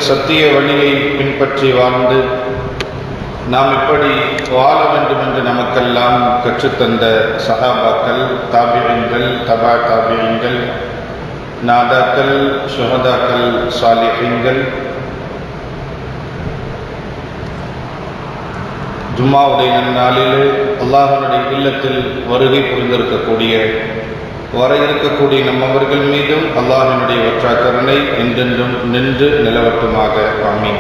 சத்திய வழியை பின்பற்றி வாழ்ந்து நாம் எப்படி வாழ வேண்டும் என்று நமக்கெல்லாம் கற்றுத்தந்த சஹாபாக்கள், தாபிஈன்கள், தபா தாபிஈன்கள், நாதாக்கள், ஷுஹதாக்கள், சாலிஹீன்கள், ஜும்மாவுடைய நன்னாளிலே அல்லாஹ்வுடைய இல்லத்தில் வருகை புரிந்திருக்கக்கூடிய வர இருக்கக்கூடிய நம்மவர்கள் மீதும் அல்லாஹ்வினுடைய வற்றா கருணை என்றென்றும் நின்று நிலவட்டுமாக. ஆமீன்.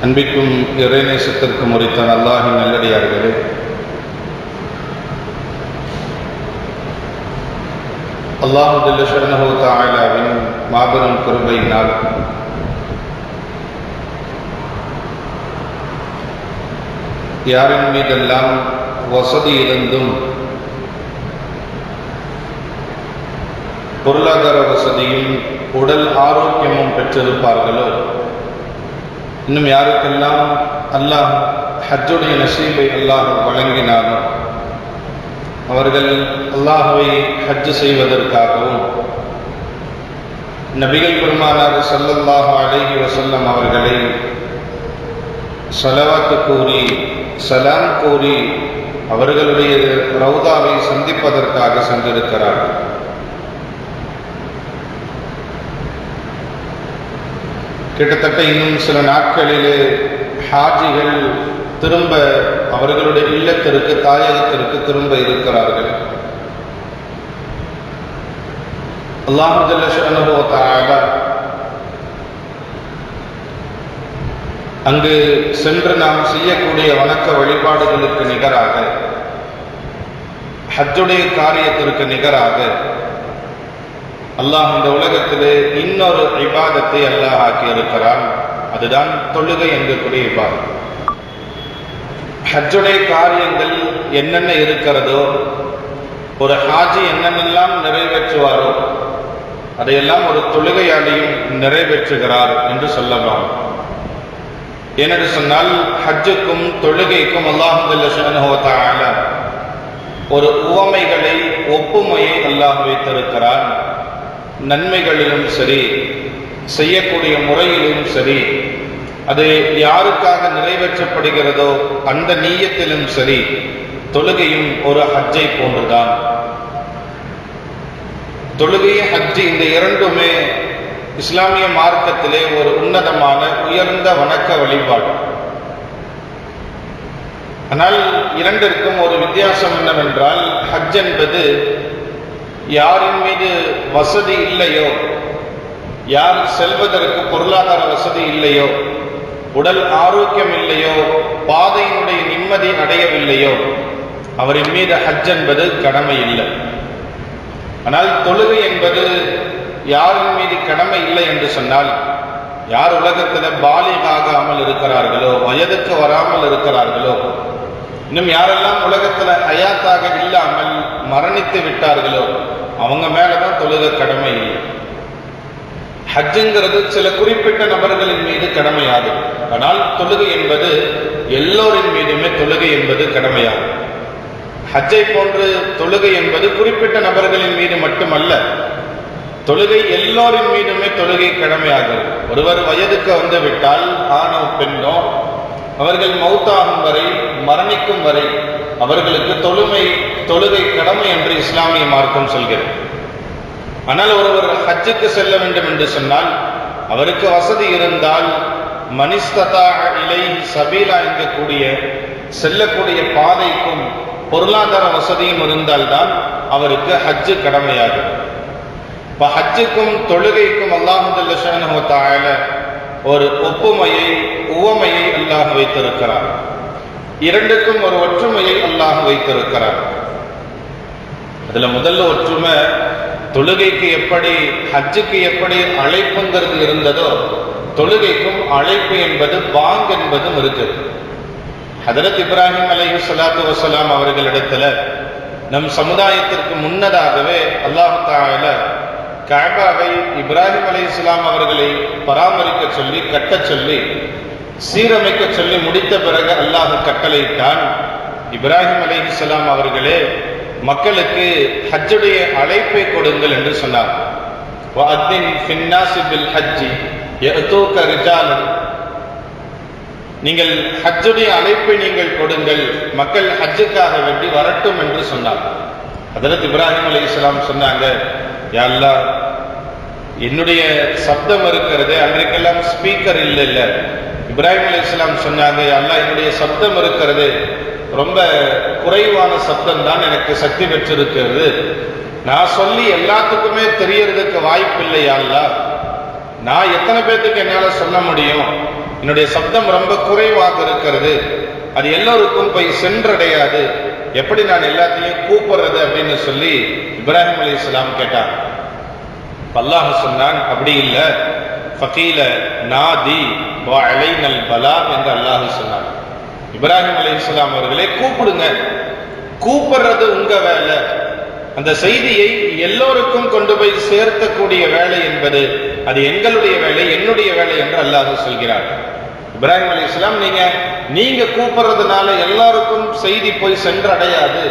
அன்பிற்கும் இறைநேசத்திற்கும் உரித்தான அல்லாஹின் நல்லடியார்களே, அல்லாஹ் ஜல்ல ஷஅனுஹு வ தஆலாவின் மாபெரும் கிருபையினால் யாரின் மீதெல்லாம் வசதி இருந்தும் பொருளாதார வசதியும் உடல் ஆரோக்கியமும் பெற்றிருப்பார்களோ, இன்னும் யாருக்கெல்லாம் அல்லாஹ் ஹஜ்ஜுடைய நசீபை அல்லாஹ் வழங்கினாலும் அவர்கள் அல்லாஹ்வை ஹஜ் செய்வதற்காகவும் நபிகள் பெருமானார் ஸல்லல்லாஹு அலைஹி வஸல்லம் அவர்களை ஸலவாத்து கூறி சலாம் கூறி அவர்களுடைய ரவுதாவை சந்திப்பதற்காக சென்றிருக்கிறார்கள். கிட்டத்தட்ட இன்னும் சில நாட்களிலே ஹாஜிகள் திரும்ப அவர்களுடைய இல்லத்திற்கு, தாயகத்திற்கு திரும்ப இருக்கிறார்கள். அல்லாஹ் ஜல்ல ஷஅனுஹு வ தஆலா அங்கு சென்று நாம் செய்யக்கூடிய வணக்க வழிபாடுகளுக்கு நிகராக, ஹஜ்ஜுடைய காரியத்திற்கு நிகராக அல்லாஹ் இந்த உலகத்திலே இன்னொரு இபாதத்தை அல்லாஹ் ஆக்கியிருக்கிறான். அதுதான் தொழுகை என்கக்கூடிய இபாதத். ஹஜ்ஜுடைய காரியங்கள் என்னென்ன இருக்கிறதோ, ஒரு ஹாஜி என்னென்னெல்லாம் நிறைவேற்றுவாரோ அதையெல்லாம் ஒரு தொழுகையாளியும் நிறைவேற்றுகிறார் என்று சொல்லலாம். ஏனென்று சொன்னால், ஹஜ்ஜுக்கும் தொழுகைக்கும் அல்லாஹ் ஜல்ல ஷஅனுஹு வ தஆலா ஒரு உவமைகளை, ஒப்புமையை அல்லாஹ் வைத்திருக்கிறான். நன்மைகளிலும் சரி, செய்யக்கூடிய முறையிலும் சரி, அது யாருக்காக நிறைவேற்றப்படுகிறதோ அந்த நீயத்திலும் சரி, தொழுகையும் ஒரு ஹஜ்ஜை போன்றுதான். தொழுகை, ஹஜ்ஜு இந்த இரண்டுமே இஸ்லாமிய மார்க்கத்திலே ஒரு உன்னதமான உயர்ந்த வணக்க வழிபாடு. ஆனால் இரண்டிற்கும் ஒரு வித்தியாசம் என்னவென்றால், ஹஜ் என்பது யாரின் மீது வசதி இல்லையோ, யார் செல்வதற்கு பொருளாதார வசதி இல்லையோ, உடல் ஆரோக்கியம் இல்லையோ, பாதையினுடைய நிம்மதி அடையவில்லையோ, அவரின் மீது ஹஜ் என்பது கடமை இல்லை. ஆனால் தொழுகை என்பது யாரின் மீது கடமை இல்லை என்று சொன்னால், யார் உலகத்தில் பாலிகாகாமல் இருக்கிறார்களோ, வயதுக்கு வராமல் இருக்கிறார்களோ, இன்னும் யாரெல்லாம் உலகத்தில் ஹயாத்தாக இல்லாமல் மரணித்து விட்டார்களோ அவங்க மேலதான் தொழுகை கடமை இல்லை. ஹஜ்ஜுங்கிறது சில குறிப்பிட்ட நபர்களின் மீது கடமையாகும். ஆனால் தொழுகை என்பது எல்லோரின் மீதுமே தொழுகை என்பது கடமையாகும். ஹஜ்ஜை போன்று தொழுகை என்பது குறிப்பிட்ட நபர்களின் மீது மட்டுமல்ல, தொழுகை எல்லோரின் மீதுமே தொழுகை கடமையாகும். ஒருவர் வயதுக்கு வந்து விட்டால், ஆணோ பெண்ணோ, அவர்கள் மௌத்தாகும் வரை, மரணிக்கும் வரை அவர்களுக்கு தொழுகை கடமை என்று இஸ்லாமிய மார்க்கம் சொல்கிறது. ஆனால் ஒருவர் ஹஜ்ஜுக்கு செல்ல வேண்டும் என்று சொன்னால், அவருக்கு வசதி இருந்தால், மனிஸ்ததா இலைஹி சபீலா என்கக்கூடிய செல்லக்கூடிய பாதைக்கும் பொருளாதார வசதியும் இருந்தால்தான் அவருக்கு ஹஜ்ஜு கடமையாகும். இப்போ ஹஜ்ஜுக்கும் தொழுகைக்கும் அல்லாஹ் ஜல்ல ஷஅனுஹு வ தஆலா ஒரு ஒப்புமையை, உவமையை அல்லாஹ் வைத்திருக்கிறார். இரண்டுக்கும் ஒரு ஒற்றுமையை அல்லாஹ் வைத்திருக்கிறார். அதுல முதல்ல ஒற்றுமை, தொழுகைக்கு எப்படி, ஹஜ்ஜுக்கு எப்படி அழைப்புங்கிறது இருந்ததோ, தொழுகைக்கும் அழைப்பு என்பது, பாங்க் என்பதும் இருக்குது. ஹதரத் இப்ராஹிம் அலைஹிஸ்ஸலாத்து வஸ்ஸலாம் அவர்களிடத்துல நம் சமுதாயத்திற்கு முன்னதாகவே அல்லாஹ் தஆலா கஅபாவை இப்ராஹிம் அலைஹிஸ்ஸலாம் அவர்களை பராமரிக்க சொல்லி, கட்ட சொல்லி, சீரமைக்க சொல்லி முடித்த பிறகு அல்லாஹ் கட்டளையிட்டான், இப்ராஹிம் அலைஹிஸ்ஸலாம் அவர்களே, மக்களுக்கு ஹஜ்ஜுடைய அழைப்பை கொடுங்கள் என்று சொன்னார். வஅத்தின் ஃபின்னாஸி பில் ஹஜ்ஜி யஅதூக ரிஜாலன், நீங்கள் ஹஜ்ஜுடைய அழைப்பை நீங்கள் கொடுங்கள், மக்கள் ஹஜ்ஜுக்காக வேண்டி வரட்டும் என்று சொன்னார். ஹஜ்ரத் இப்ராஹிம் அலைஹிஸ்ஸலாம் சொன்னாங்க, யா அல்லாஹ், என்னுடைய சப்தம் இருக்கிறது, அன்றைக்கெல்லாம் ஸ்பீக்கர் இல்லை. இப்ராஹிம் அலைஹிஸ்ஸலாம் சொன்னாங்க, யா அல்லாஹ், என்னுடைய சப்தம் இருக்கிறது, ரொம்ப குறைவான சப்தம் தான் எனக்கு சக்தி பெற்றிருக்கிறது, நான் சொல்லி எல்லாத்துக்குமே தெரியறதுக்கு வாய்ப்பில்லை. யா அல்லாஹ், நான் எத்தனை பேர்த்துக்கு என்னால் சொல்ல முடியும், என்னுடைய சப்தம் ரொம்ப குறைவாக இருக்கிறது, அது எல்லோருக்கும் போய் சென்றடையாது, எப்படி நான் எல்லாத்தையும் கூப்பிடுறது அப்படின்னு சொல்லி இப்ராஹிம் அலைஹிஸ்ஸலாம் கேட்டார். அல்லாஹ் சொன்னான், அப்படி இல்லை, ஃபகீல நாதி வ அலைனல் பலாக் என்று அல்லாஹ் சொன்னான். இப்ராஹிம் அலைஹிஸ்ஸலாம் அவர்களே, கூப்பிடுங்க, கூப்பிடுறது உங்க வேலை, அந்த செய்தியை எல்லோருக்கும் கொண்டு போய் சேர்க்கக்கூடிய வேலை என்பது அது எங்களுடைய வேலை, என்னுடைய வேலை என்று அல்லாஹ் சொல்கிறார். இப்ராஹிம் அலைஹிஸ்ஸலாம், நீங்க கூப்பிடுறதுனால எல்லாருக்கும் செய்தி போய் சென்றடையாது,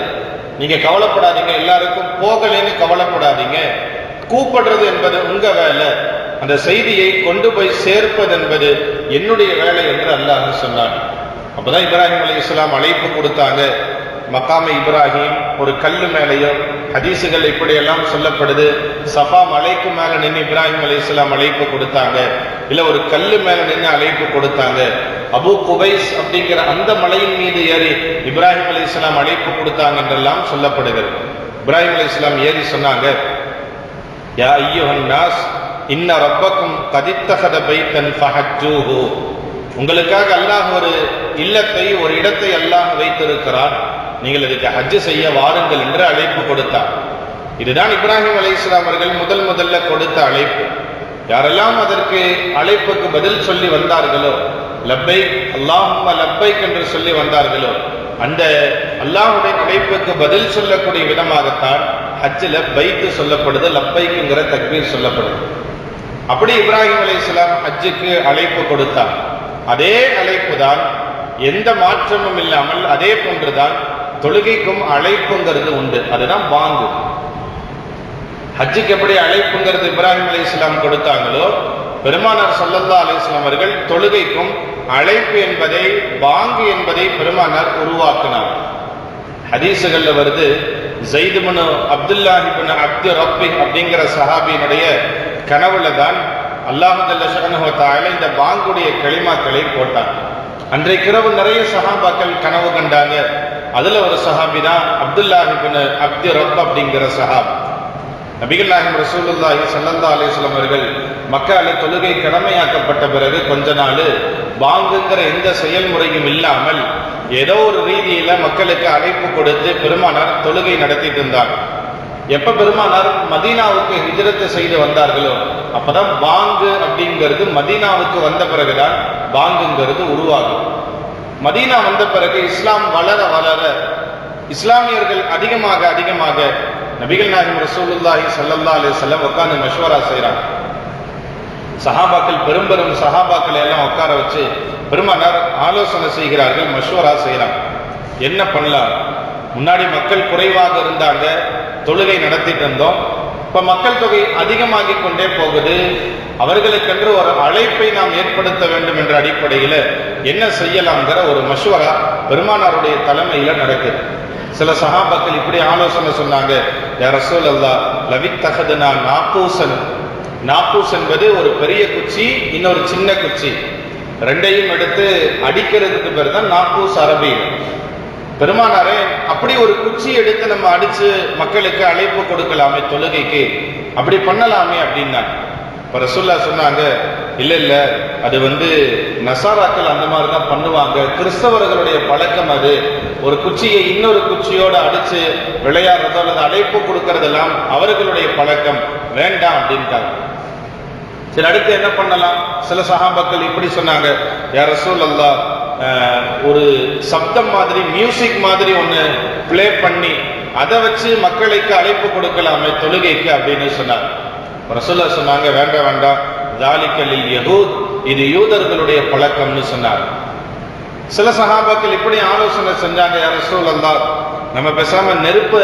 நீங்க கவலைப்படாதீங்க, எல்லாருக்கும் போகலன்னு கவலைப்படாதீங்க, கூப்பிடுறது என்பது உங்க வேலை, அந்த செய்தியை கொண்டு போய் சேர்ப்பது என்பது என்னுடைய வேலை என்று அல்லாஹ் சொன்னான். அப்பதான் இப்ராஹிம் அலைஹிஸ்ஸலாம் அழைப்பு கொடுத்தாங்க. மக்காமே இப்ராஹிம் ஒரு கல்லு மேலேயோ, ஹதீசுகள் இப்படியெல்லாம் சொல்லப்படுது, சஃபா மலைக்கு மேல நின்று இப்ராஹிம் அலைஹிஸ்ஸலாம் அழைப்பு கொடுத்தாங்க, இல்ல ஒரு கல்லு மேல நின்று அழைப்பு கொடுத்தாங்க, அபு குபைஸ் அப்படிங்கிற அந்த மலையின் மீது ஏறி இப்ராஹிம் அலைஹிஸ்ஸலாம் அழைப்பு கொடுத்தாங்க என்றெல்லாம் சொல்லப்படுகிறது. இப்ராஹிம் அலைஹிஸ்ஸலாம் ஏறி சொன்னாங்க, யா அய்யுஹன் நாஸ் இன்ன ரப்பக்கும் கதித்தஹத பைத்தன் ஃபஹஜ்ஜூஹு, உங்களுக்காக அல்லாஹ் ஒரு இல்லத்தை, ஒரு இடத்தை அல்லாஹ் வைத்திருக்கிறான், நீங்கள் இதுக்கு ஹஜ்ஜு செய்ய வாருங்கள் என்று அழைப்பு கொடுத்தார். இதுதான் இப்ராஹிம் அலைஹிஸ்ஸலாம் அவர்கள் முதல்ல கொடுத்த அழைப்பு. யாரெல்லாம் அதற்கு அழைப்புக்கு பதில் சொல்லி வந்தார்களோ, லப்பைக் அல்லாஹும்ம லப்பைக் என்று சொல்லி வந்தார்களோ, அந்த அல்லாஹ்வுடைய அழைப்புக்கு பதில் சொல்லக்கூடிய விதமாகத்தான் ஹஜ்ஜில் பைத்து சொல்லப்படுது, லப்பைக்குங்கிற தக்பீர் சொல்லப்படுது. அப்படி இப்ராஹிம் அலைஹிஸ்ஸலாம் ஹஜ்ஜுக்கு அழைப்பு கொடுத்தார். அதே அழைப்பு தான், எந்த மாற்றமும் இல்லாமல் அதே போன்றுதான் தொழுகைக்கும் அழைப்புங்கிறது உண்டு, அதுதான் பாங்கு. ஹஜ்ஜுக்கு எப்படி அழைப்புங்கிறது இப்ராஹிம் அலைஹிஸ்ஸலாம் கொடுத்தாங்களோ, பெருமானார் ஸல்லல்லாஹு அலைஹி வஸல்லம் அவர்கள் தொழுகைக்கும் அழைப்பு என்பதை, பாங்கு என்பதை பெருமானார் உருவாக்கினார். ஹதீசுகள்ல வருது, ஸைத் இப்னு அப்துல்லாஹ் இப்னு அப்து ரப்பி அப்படிங்கிற சஹாபியினுடைய கனவுல தான் அல்லாஹ் ஜல்ல ஷஅனுஹு வ தஆலா இந்த பாங்குடைய கலிமாக்களை போட்டார். அன்றைக்கு இரவு நிறைய சஹாபாக்கள் கனவு கண்டாங்க. அதுல ஒரு சஹாபி தான் அப்துல்லாஹ் இப்னு அப்து ரப் அப்படிங்கிற சஹாபி. நபிகள் நாயகம் ரசூலுல்லாஹி ஸல்லல்லாஹு அலைஹி வஸல்லம் அவர்கள் மக்கால தொழுகை கடமையாக்கப்பட்ட பிறகு கொஞ்ச நாள் பாங்குங்கிற எந்த செயல்முறையும் இல்லாமல் ஏதோ ஒரு ரீதியில மக்களுக்கு அழைப்பு கொடுத்து பெருமானார் தொழுகை நடத்திட்டு இருந்தார். எப்ப பெருமானார் மதீனாவுக்கு ஹிஜ்ரத் செய்து வந்தார்களோ, அப்பதான் பாங்கு அப்படிங்கிறது மதீனாவுக்கு வந்த பிறகுதான் பாங்குங்கிறது உருவாகும். மதீனா வந்த பிறகு இஸ்லாம் வளர வளர இஸ்லாமியர்கள் அதிகமாக நபிகள் நாயகம் ரசூலுல்லாஹி ஸல்லல்லாஹு அலைஹி வஸல்லம் உட்கார்ந்து மஷ்வரா செய்றாங்க. சஹாபாக்கள், பெரும் சஹாபாக்களை எல்லாம் உட்கார வச்சு பெருமானார் ஆலோசனை செய்கிறார்கள், மஷ்வரா செய்கிறாங்க. என்ன பண்ணலாம், முன்னாடி மக்கள் குறைவாக இருந்தாங்க, தொழுகை நடத்திட்டு இருந்தோம், இப்ப மக்கள் தொகை அதிகமாகி கொண்டே போகுது, அவர்களுக்கென்று ஒரு அழைப்பை நாம் ஏற்படுத்த வேண்டும் என்ற அடிப்படையில் என்ன செய்யலாம்ங்கிற ஒரு மஷ்வரா பெருமானாருடைய தலைமையில நடக்குது. சில சஹாபாக்கள் இப்படி ஆலோசனை சொன்னாங்க, யா ரசூலல்லாஹ் லவித்தஹதுனா நாக்கூசன். நாக்கூஸ் என்பது ஒரு பெரிய குச்சி, இன்னொரு சின்ன குச்சி, ரெண்டையும் எடுத்து அடிக்கிறதுக்கு பேர் தான் நாக்கூஸ் அரபியில். பெருமானாரே, அப்படி ஒரு குச்சி எடுத்து நம்ம அடிச்சு மக்களுக்கு அழைப்பு கொடுக்கலாமே தொழுகைக்கு, அப்படி பண்ணலாமே அப்படின்னா இப்ப ரசூல்லா சொன்னாங்க, இல்ல அது நசாராக்கள் அந்த மாதிரி தான் பண்ணுவாங்க, கிறிஸ்தவர்களுடைய பழக்கம் அது, ஒரு குச்சியை இன்னொரு குச்சியோட அடிச்சு விளையாடுறதோ அல்லது அழைப்பு கொடுக்கறதெல்லாம் அவர்களுடைய பழக்கம், வேண்டாம் அப்படின்ட்டாங்க. சரி, அடுத்து என்ன பண்ணலாம்? சில சஹாபாக்கள் இப்படி சொன்னாங்க, யா ரசூலல்லாஹ் ஒரு சப்தம் மாதிரி, மியூசிக் மாதிரி ஒன்று பிளே பண்ணி அதை வச்சு மக்களுக்கு அழைப்பு கொடுக்கலாமே தொழுகைக்கு அப்படின்னு சொன்னாங்க. ரசூலுல்லாஹ் சொன்னாங்க, வேண்டாம், ஜாலிகலில் யஹூத், இது யூதர்களுடைய பழக்கம்னு சொன்னார். சில சஹாபாக்கள் இப்படி ஆலோசனை செஞ்சாங்க, யா ரசூலல்லாஹ் நம்ம பேசாம நெருப்ப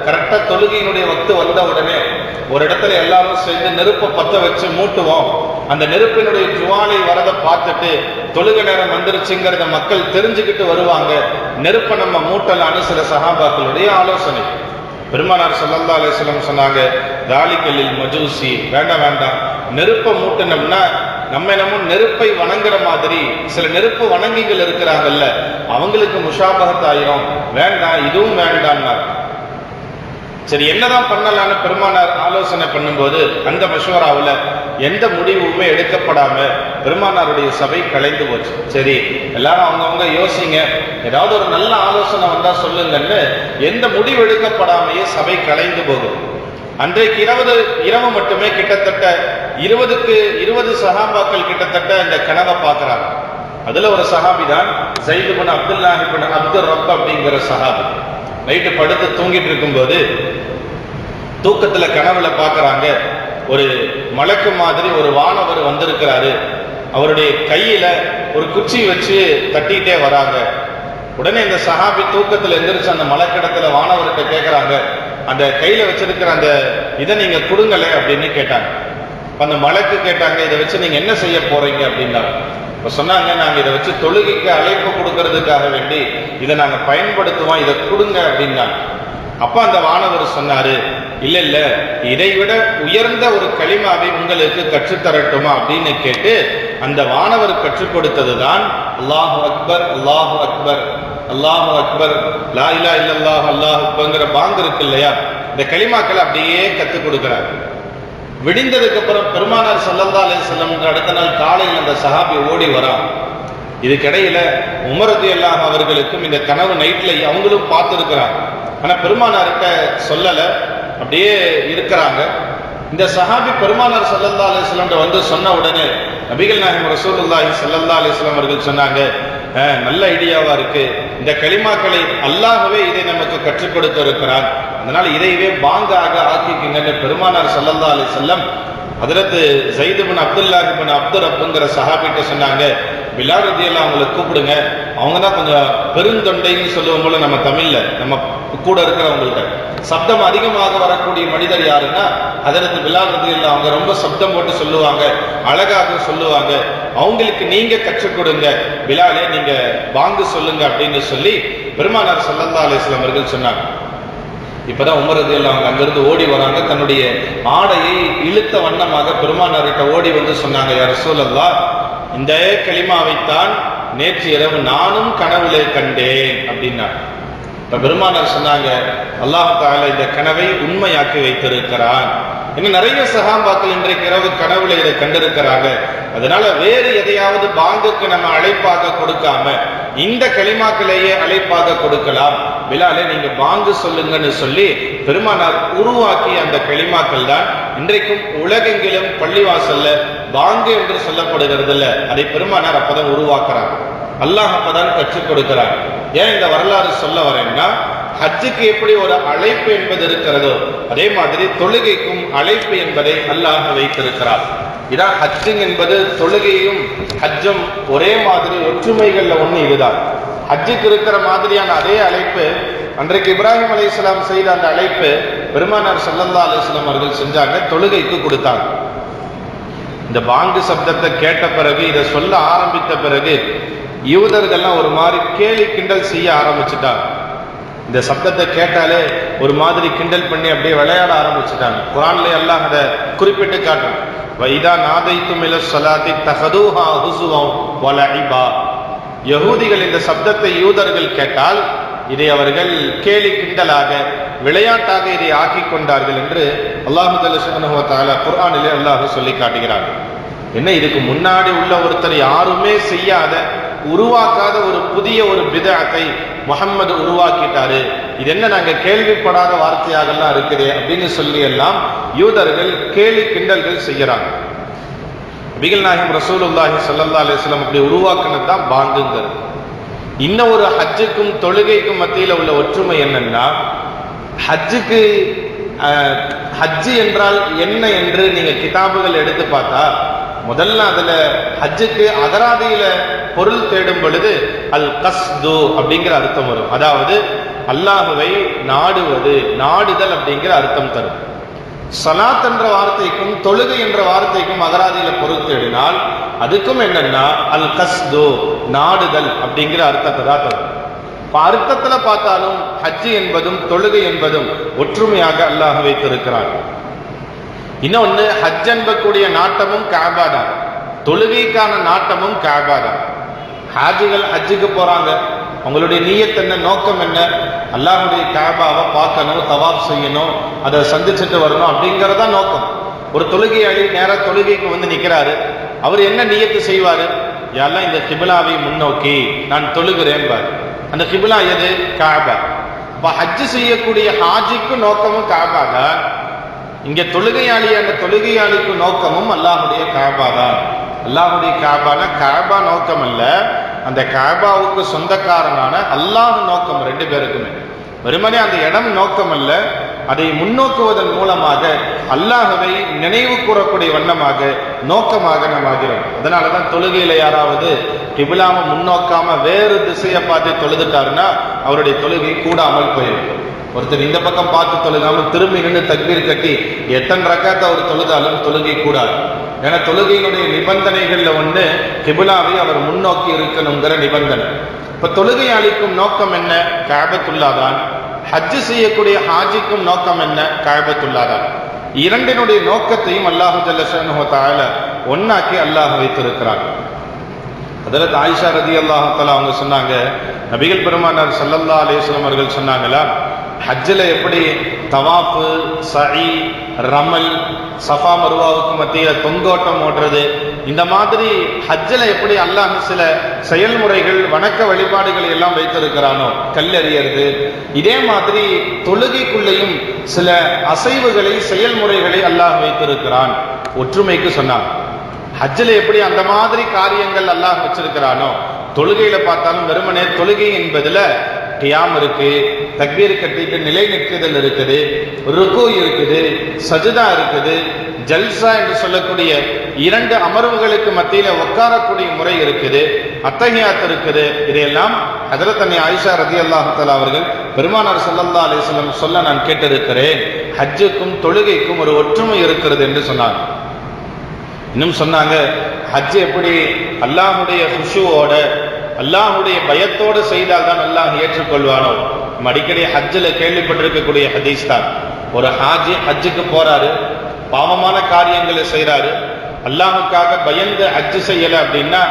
கரெக்டா தொழுகையினுடைய வக்து வந்த உடனே ஒரு இடத்துல எல்லாரும் சேர்ந்து நெருப்பை பத்த வச்சு மூட்டுவோம். அந்த நெருப்பினுடைய ஜுவாலை வரதை பார்த்துட்டு தொழுகை நேரம் வந்துருச்சுங்கிறத மக்கள் தெரிஞ்சுக்கிட்டு வருவாங்க, நெருப்பை நம்ம மூட்டலான்னு சில சஹாபாக்களுடைய ஆலோசனை. பெருமானார் ஸல்லல்லாஹு அலைஹி வஸல்லம் சொன்னாங்க, தாலிகலில் மஜூசி, வேண்டாம் வேண்டாம், நெருப்பை மூட்டினோம்னா நம்ம என்னமோ நெருப்பை வணங்குற மாதிரி சில நெருப்பு வணங்கிகள் இருக்கிறாங்கல்ல, அவங்களுக்கு முஷாபகத் ஆயிரும், வேண்டாம், இதுவும் வேண்டாம்னா. சரி, என்னதான் பண்ணலான்னு பெருமானார் ஆலோசனை பண்ணும்போது அந்த மஷ்வராவில் எந்த முடிவுமே எடுக்கப்படாம பெருமானாருடைய சபை கலைந்து போச்சு. சரி, எல்லாரும் அவங்கவுங்க யோசிங்க, ஏதாவது ஒரு நல்ல ஆலோசனை வந்தா சொல்லுங்கன்னு எந்த முடிவு எடுக்கப்படாமையே சபை கலைந்து போகுது. அன்றைக்கு இரவு மட்டுமே கிட்டத்தட்ட 20 சஹாபாக்கள் கிட்டத்தட்ட இந்த கனவை பார்க்கிறாங்க. அதுல ஒரு சஹாபி தான் ஸைத் இப்னு அப்துல்லாஹ் இப்னு அப்துர் ரப் அப்படிங்கிற சஹாபி. நைட்டு படுத்து தூங்கிட்டு இருக்கும்போது தூக்கத்துல கனவுல பார்க்கறாங்க, ஒரு மலக்கு மாதிரி ஒரு வானவர் வந்திருக்கிறாரு, அவருடைய கையில ஒரு குச்சி வச்சு தட்டிட்டே வராங்க. உடனே இந்த சஹாபி தூக்கத்துல எந்திரிச்சு அந்த மலக்கிடத்துல வானவர்கிட்ட கேட்கறாங்க, அந்த கையில வச்சிருக்கிற அந்த இதை நீங்க கொடுங்களே அப்படின்னு கேட்டாங்க. அந்த மலக்கு கேட்டாங்க, இதை வச்சு நீங்க என்ன செய்ய போறீங்க அப்படின்னாங்க. இப்ப சொன்னாங்க, நாங்க இதை வச்சு தொழுகைக்கு அழைப்பு கொடுக்கறதுக்காக வேண்டி இதை நாங்க பயன்படுத்துவோம், இதை கொடுங்க அப்படின்னாங்க. அப்ப அந்த வானவர் சொன்னாரு, இல்ல இல்ல, இதை விட உயர்ந்த ஒரு கலிமாவை உங்களுக்கு கற்றுத்தரட்டுமா அப்படின்னு கேட்டு அந்த வானவர் கற்றுக் கொடுத்ததுதான் அல்லாஹு அக்பர் அல்லாஹு அக்பர் அல்லாஹு அக்பர் லா இலாஹ இல்லல்லாஹ் அல்லாஹு அக்பர்ங்கிற பாங்கு இருக்கு இல்லையா, இந்த கலிமாக்களை அப்படியே கற்றுக் கொடுக்கிறார். விடிந்ததுக்கு அப்புறம் பெருமானார் ஸல்லல்லாஹு அலைஹி வஸல்லம் அடுத்த நாள் காலையில் அந்த சஹாபி ஓடி வரான். இதுக்கிடையில உமர் ரலியல்லாஹு அவர்களுக்கும் இந்த கனவு நைட்ல அவங்களும் பார்த்துருக்கிறாங்க, ஆனா பெருமானார்கிட்ட சொல்லல, அப்படியே இருக்கிறாங்க. இந்த சஹாபி பெருமானார் ஸல்லல்லாஹு அலைஹி வஸல்லம் வந்து சொன்ன உடனே நபிகள் நாயகம் ரசூலுல்லாஹி ஸல்லல்லாஹு அலைஹி வஸல்லம் அவர்கள் சொன்னாங்க, நல்ல ஐடியாவா இருக்கு, இந்த கலிமாக்களை அல்லாஹ்வே இதை நமக்கு கற்றுக் கொடுத்து இருக்கிறான், அதனால இதைவே பாங்காக ஆக்கிக்கிங்கன்னு பெருமானார் ஸல்லல்லாஹு அலைஹி வஸல்லம் ஹஜ்ரத் ஸைத் இப்னு அப்துல்லாஹ் இப்னு அப்துர் ரப்ங்கிற சஹாபிட்ட சொன்னாங்க, பிலால் ரலியல்லாஹு அவங்களை கூப்பிடுங்க, அவங்க தான் கொஞ்சம் பெருந்தொண்டைன்னு சொல்லுவோம் போல நம்ம தமிழ்ல நம்ம கூட இருக்கிறவங்கள்ட்ட சப்தம் அதிகமாக வரக்கூடிய மனிதர் யாருன்னா ஹஜ்ரத் பிலால் ரலியல்லாஹு அவங்க ரொம்ப சப்தம் போட்டு சொல்லுவாங்க, அழகாக சொல்லுவாங்க, அவங்களுக்கு நீங்க கற்றுக் கொடுங்க, பிலாலே நீங்க வாங்கு சொல்லுங்க அப்படின்னு சொல்லி பெருமானார் ஸல்லல்லாஹு அலைஹி வஸல்லம் அவர்கள் சொன்னாங்க. இப்பதான் உமர் ரலியல்லாஹு அவங்க அங்கிருந்து ஓடி வராங்க, தன்னுடைய ஆடையை இழுத்த வண்ணமாக பெருமானார்கிட்ட ஓடி வந்து சொன்னாங்க, யா ரசூலல்லாஹ், இந்த கலிமாவைத்தான் நேற்று இரவு நானும் கனவுல கண்டேன் அப்படின்னா. இப்ப பெருமானார் சொன்னாங்க, அல்லாஹ் தஆலா இந்த கனவை உண்மையாக்கி வைத்திருக்கிறான். இன்னும் நிறைய சஹாபாக்கள் இன்றைக்கு இரவு கனவுல இதை கண்டிருக்கிறாங்க. அதனால வேறு எதையாவது பாங்குக்கு நம்ம அழைப்பாக கொடுக்காம இந்த கலிமாக்களையே அழைப்பாக கொடுக்கலாம், பிலாலே நீங்க பாங்கு சொல்லுங்கன்னு சொல்லி பெருமானார் உருவாக்கிய அந்த கலிமாக்கள் தான் இன்றைக்கும் உலகெங்கிலும் பள்ளிவாசல்ல பாங்கு என்று சொல்லப்படுகிறது இல்ல, அதை பெருமானார் அப்பதான் உருவாக்குறாங்க, அல்லாஹ் அப்பதான் கற்றுக் கொடுக்கிறார். ஏன் இந்த வரலாறு சொல்ல வரேன்னா, ஹஜ்ஜுக்கு எப்படி ஒரு அழைப்பு என்பது இருக்கிறதோ அதே மாதிரி தொழுகைக்கும் அழைப்பு என்பதை அல்லாஹ் வைத்திருக்கிறார். இதான் ஹஜ்ஜுங் என்பது, தொழுகையும் ஹஜ்ஜும் ஒரே மாதிரி ஒற்றுமைகள்ல ஒண்ணு இதுதான். ஹஜ்ஜுக்கு இருக்கிற மாதிரியான அதே அழைப்பு அன்றைக்கு இப்ராஹிம் அலைஹிஸ்ஸலாம் செய்த அந்த அழைப்பு பெருமானார் ஸல்லல்லாஹு அலைஹி வஸல்லம் அவர்கள் செஞ்சாங்க, தொழுகைக்கு கொடுத்தாங்க. இந்த பாங்கு சப்தத்தை கேட்ட பிறகு, இதை சொல்ல ஆரம்பித்த பிறகு யூதர்கள்லாம் ஒரு மாதிரி கேலி கிண்டல் செய்ய ஆரம்பிச்சுட்டாங்க. இந்த சப்தத்தை கேட்டாலே ஒரு மாதிரி கிண்டல் பண்ணி அப்படியே விளையாட ஆரம்பிச்சுட்டாங்க. குர்ஆன்ல அல்லாஹ் அதை குறிப்பிட்டு காட்டுறான், வைதா நாதைத்தும் இல ஸலாத்தி தஹதுஹா ஹுஸுவன் வ லஇபா. யஹூதிகள் இந்த சப்தத்தை யூதர்கள் கேட்டால் இதை அவர்கள் கேலி கிண்டலாக விளையாட்டாக இதை ஆக்கி கொண்டார்கள் என்று அல்லாஹ் ஜல்ல ஷஅனுஹு வ தஆலா குர்ஆனிலே அல்லாஹ் சொல்லி காட்டுகிறார். என்ன, இதுக்கு முன்னாடி உள்ள ஒருத்தர் யாருமே செய்யாத உருவாக்காத ஒரு புதிய ஒரு பிதஅத்தை முஹம்மது உருவாக்கிட்டாரு, இது என்ன நாங்க கேள்விப்படாத வார்த்தையாகலாம் இருக்குது அப்படின்னு சொல்லி எல்லாம் யூதர்கள் கேலி கிண்டல்கள் செய்யறாங்க. நபிகள் நாயகம் ரசூலுல்லாஹி ஸல்லல்லாஹு அலைஹி வஸல்லம் அப்படி உருவாக்குனது தான் பாங்குங்கிறது. இன்னும் ஒரு ஹஜ்ஜுக்கும் தொழுகைக்கும் மத்தியில உள்ள ஒற்றுமை என்னன்னா, ஹஜ்ஜுக்கு ஹஜ்ஜு என்றால் என்ன என்று நீங்க கிதாபுகள் எடுத்து பார்த்தா முதல்ல அதுல ஹஜ்ஜுக்கு அகராதியில பொருள் தேடும் பொழுது அல் கஸ்து அப்படிங்கிற அர்த்தம் வரும். அதாவது அல்லாஹுவை நாடுவது, நாடுதல் அப்படிங்கிற அர்த்தம் தரும். சலாத் என்ற வார்த்தைக்கும் தொழுகை என்ற வார்த்தைக்கும் அகராதியில பொறுத்திடினால் அதுக்கும் என்னன்னா அல் கஸ்து, நாடுதல் அப்படிங்கிற அர்த்தத்தை தான் தரும். அர்த்தத்துல பார்த்தாலும் ஹஜ் என்பதும் தொழுகை என்பதும் ஒற்றுமையாக அல்லாஹ் வைத்திருக்கிறார். இன்னொன்னு, ஹஜ் என்பக்கூடிய நாட்டமும் காபா தான், தொழுகைக்கான நாட்டமும் காபா தான். ஹாஜிகள் ஹஜ்ஜுக்கு போறாங்க, உங்களுடைய நியத் என்ன, நோக்கம் என்ன? அல்லாஹ்வுடைய காபாவை பார்க்கணும், தவாப் செய்யணும், அதை சந்திச்சுட்டு வரணும் அப்படிங்கறதா நோக்கம். ஒரு தொழுகையாளி நேரா தொழுகைக்கு வந்து நிக்கிறாரு, அவர் என்ன நியத்து செய்வாரு? யாரெல்லாம் இந்த கிபிலாவை முன்னோக்கி நான் தொழுகிறேன் பாரு. அந்த கிபிலா எது? காபா. இப்ப ஹஜ் செய்யக்கூடிய ஹாஜிக்கு நோக்கமும் காபா தான். இங்க தொழுகையாளியான தொழுகையாளிக்கு நோக்கமும் அல்லாஹுடைய காபா தான். அல்லாஹுடைய காபான காபா நோக்கம் அல்ல, அந்த காபாவுக்கு சொந்தக்காரனான அல்லாஹ் நோக்கம். ரெண்டு பேருக்குமே வெறுமனே அந்த இடம் நோக்கம் அல்ல, அதை முன்னோக்குவதன் மூலமாக அல்லாஹவை நினைவு கூறக்கூடிய வண்ணமாக நோக்கமாக நாம் ஆகிறோம். அதனாலதான் தொழுகையில யாராவது கிபிலாவை முன்னோக்காம வேறு திசையை பார்த்து தொழுதுட்டாருன்னா அவருடைய தொழுகை கூடாமல் போயிடும். ஒருத்தர் இந்த பக்கம் பார்த்து தொழுகாம திரும்பி நின்று தக்பீர் கட்டி எத்தனை ரக்காத்தை அவர் தொழுதாலும் தொழுகை கூடாது. ஏன்னா தொழுகையினுடைய நிபந்தனைகள்ல ஒண்ணு கிபிலாவை அவர் முன்னோக்கி இருக்கணுங்கிற நிபந்தனை. இப்ப தொழுகை அளிக்கும் நோக்கம் என்ன? காபத்துல்லாதான். ஹஜ் செய்யக்கூடிய ஹாஜிக்கும் நோக்கம் என்ன? காபத்துல்லாதான். இரண்டினுடைய நோக்கத்தையும் அல்லாஹு ஜல்லஷானஹு வ தஆலா ஒன்னாக்கி அல்லாஹ் வைத்திருக்கிறார். ஹஜ்ரத் ஆயிஷா ரலியல்லாஹு தஆலா அவங்க சொன்னாங்க, நபிகள் பெருமானார் ஸல்லல்லாஹு அலைஹி வஸல்லம் அவர்கள் சொன்னாங்களா, ஹஜ்ஜில் எப்படி தவாஃபு, சஇ, ரமல், சஃபா மருவாவுக்கு மத்தியில் தொங்கோட்டம் ஓடுறது, இந்த மாதிரி ஹஜ்ஜில் எப்படி அல்லாஹ் சில செயல்முறைகள் வணக்க வழிபாடுகளை எல்லாம் வைத்திருக்கிறானோ, கல்லெறியறது, இதே மாதிரி தொழுகைக்குள்ளேயும் சில அசைவுகளை செயல்முறைகளை அல்லாஹ் வைத்திருக்கிறான். ஒற்றுமைக்கு சொன்னான். ஹஜ்ஜில் எப்படி அந்த மாதிரி காரியங்கள் அல்லாஹ் வச்சிருக்கிறானோ, தொழுகையில பார்த்தாலும் வெறுமனே தொழுகை என்பதுல கியாம் இருக்கு, தக்பீர் கட்டிட்டு நிலை நிற்குதல் இருக்குது, ருக்கு இருக்குது, சஜ்தா இருக்குது, ஜல்சா என்று சொல்லக்கூடிய இரண்டு அமர்வுகளுக்கு மத்தியில உட்காரக்கூடிய முறை இருக்குது, அத்தஹியாத் இருக்குது. இதையெல்லாம் ஹஜ்ரத் அன்னி ஆயிஷா ரலியல்லாஹு தஆலா அவர்கள் பெருமானார் ஸல்லல்லாஹு அலைஹி வஸல்லம் சொல்ல நான் கேட்டிருக்கிறேன், ஹஜ்ஜுக்கும் தொழுகைக்கும் ஒரு ஒற்றுமை இருக்கிறது என்று சொன்னாங்க. இன்னும் சொன்னாங்க, ஹஜ் எப்படி அல்லாஹுடைய ஹுஷூவோட அல்லாஹுடைய பயத்தோடு செய்தால் தான் அல்லாஹ் ஏற்றுக்கொள்வானோ. நம்ம அடிக்கடி ஹஜ்ஜில் கேள்விப்பட்டிருக்கக்கூடிய ஹதீஸ் தான். ஒரு ஹாஜி ஹஜ்ஜுக்கு போறாரு, பாவமான காரியங்களை செய்யறாரு, அல்லாஹுக்காக பயந்து ஹஜ் செய்யல அப்படின்னா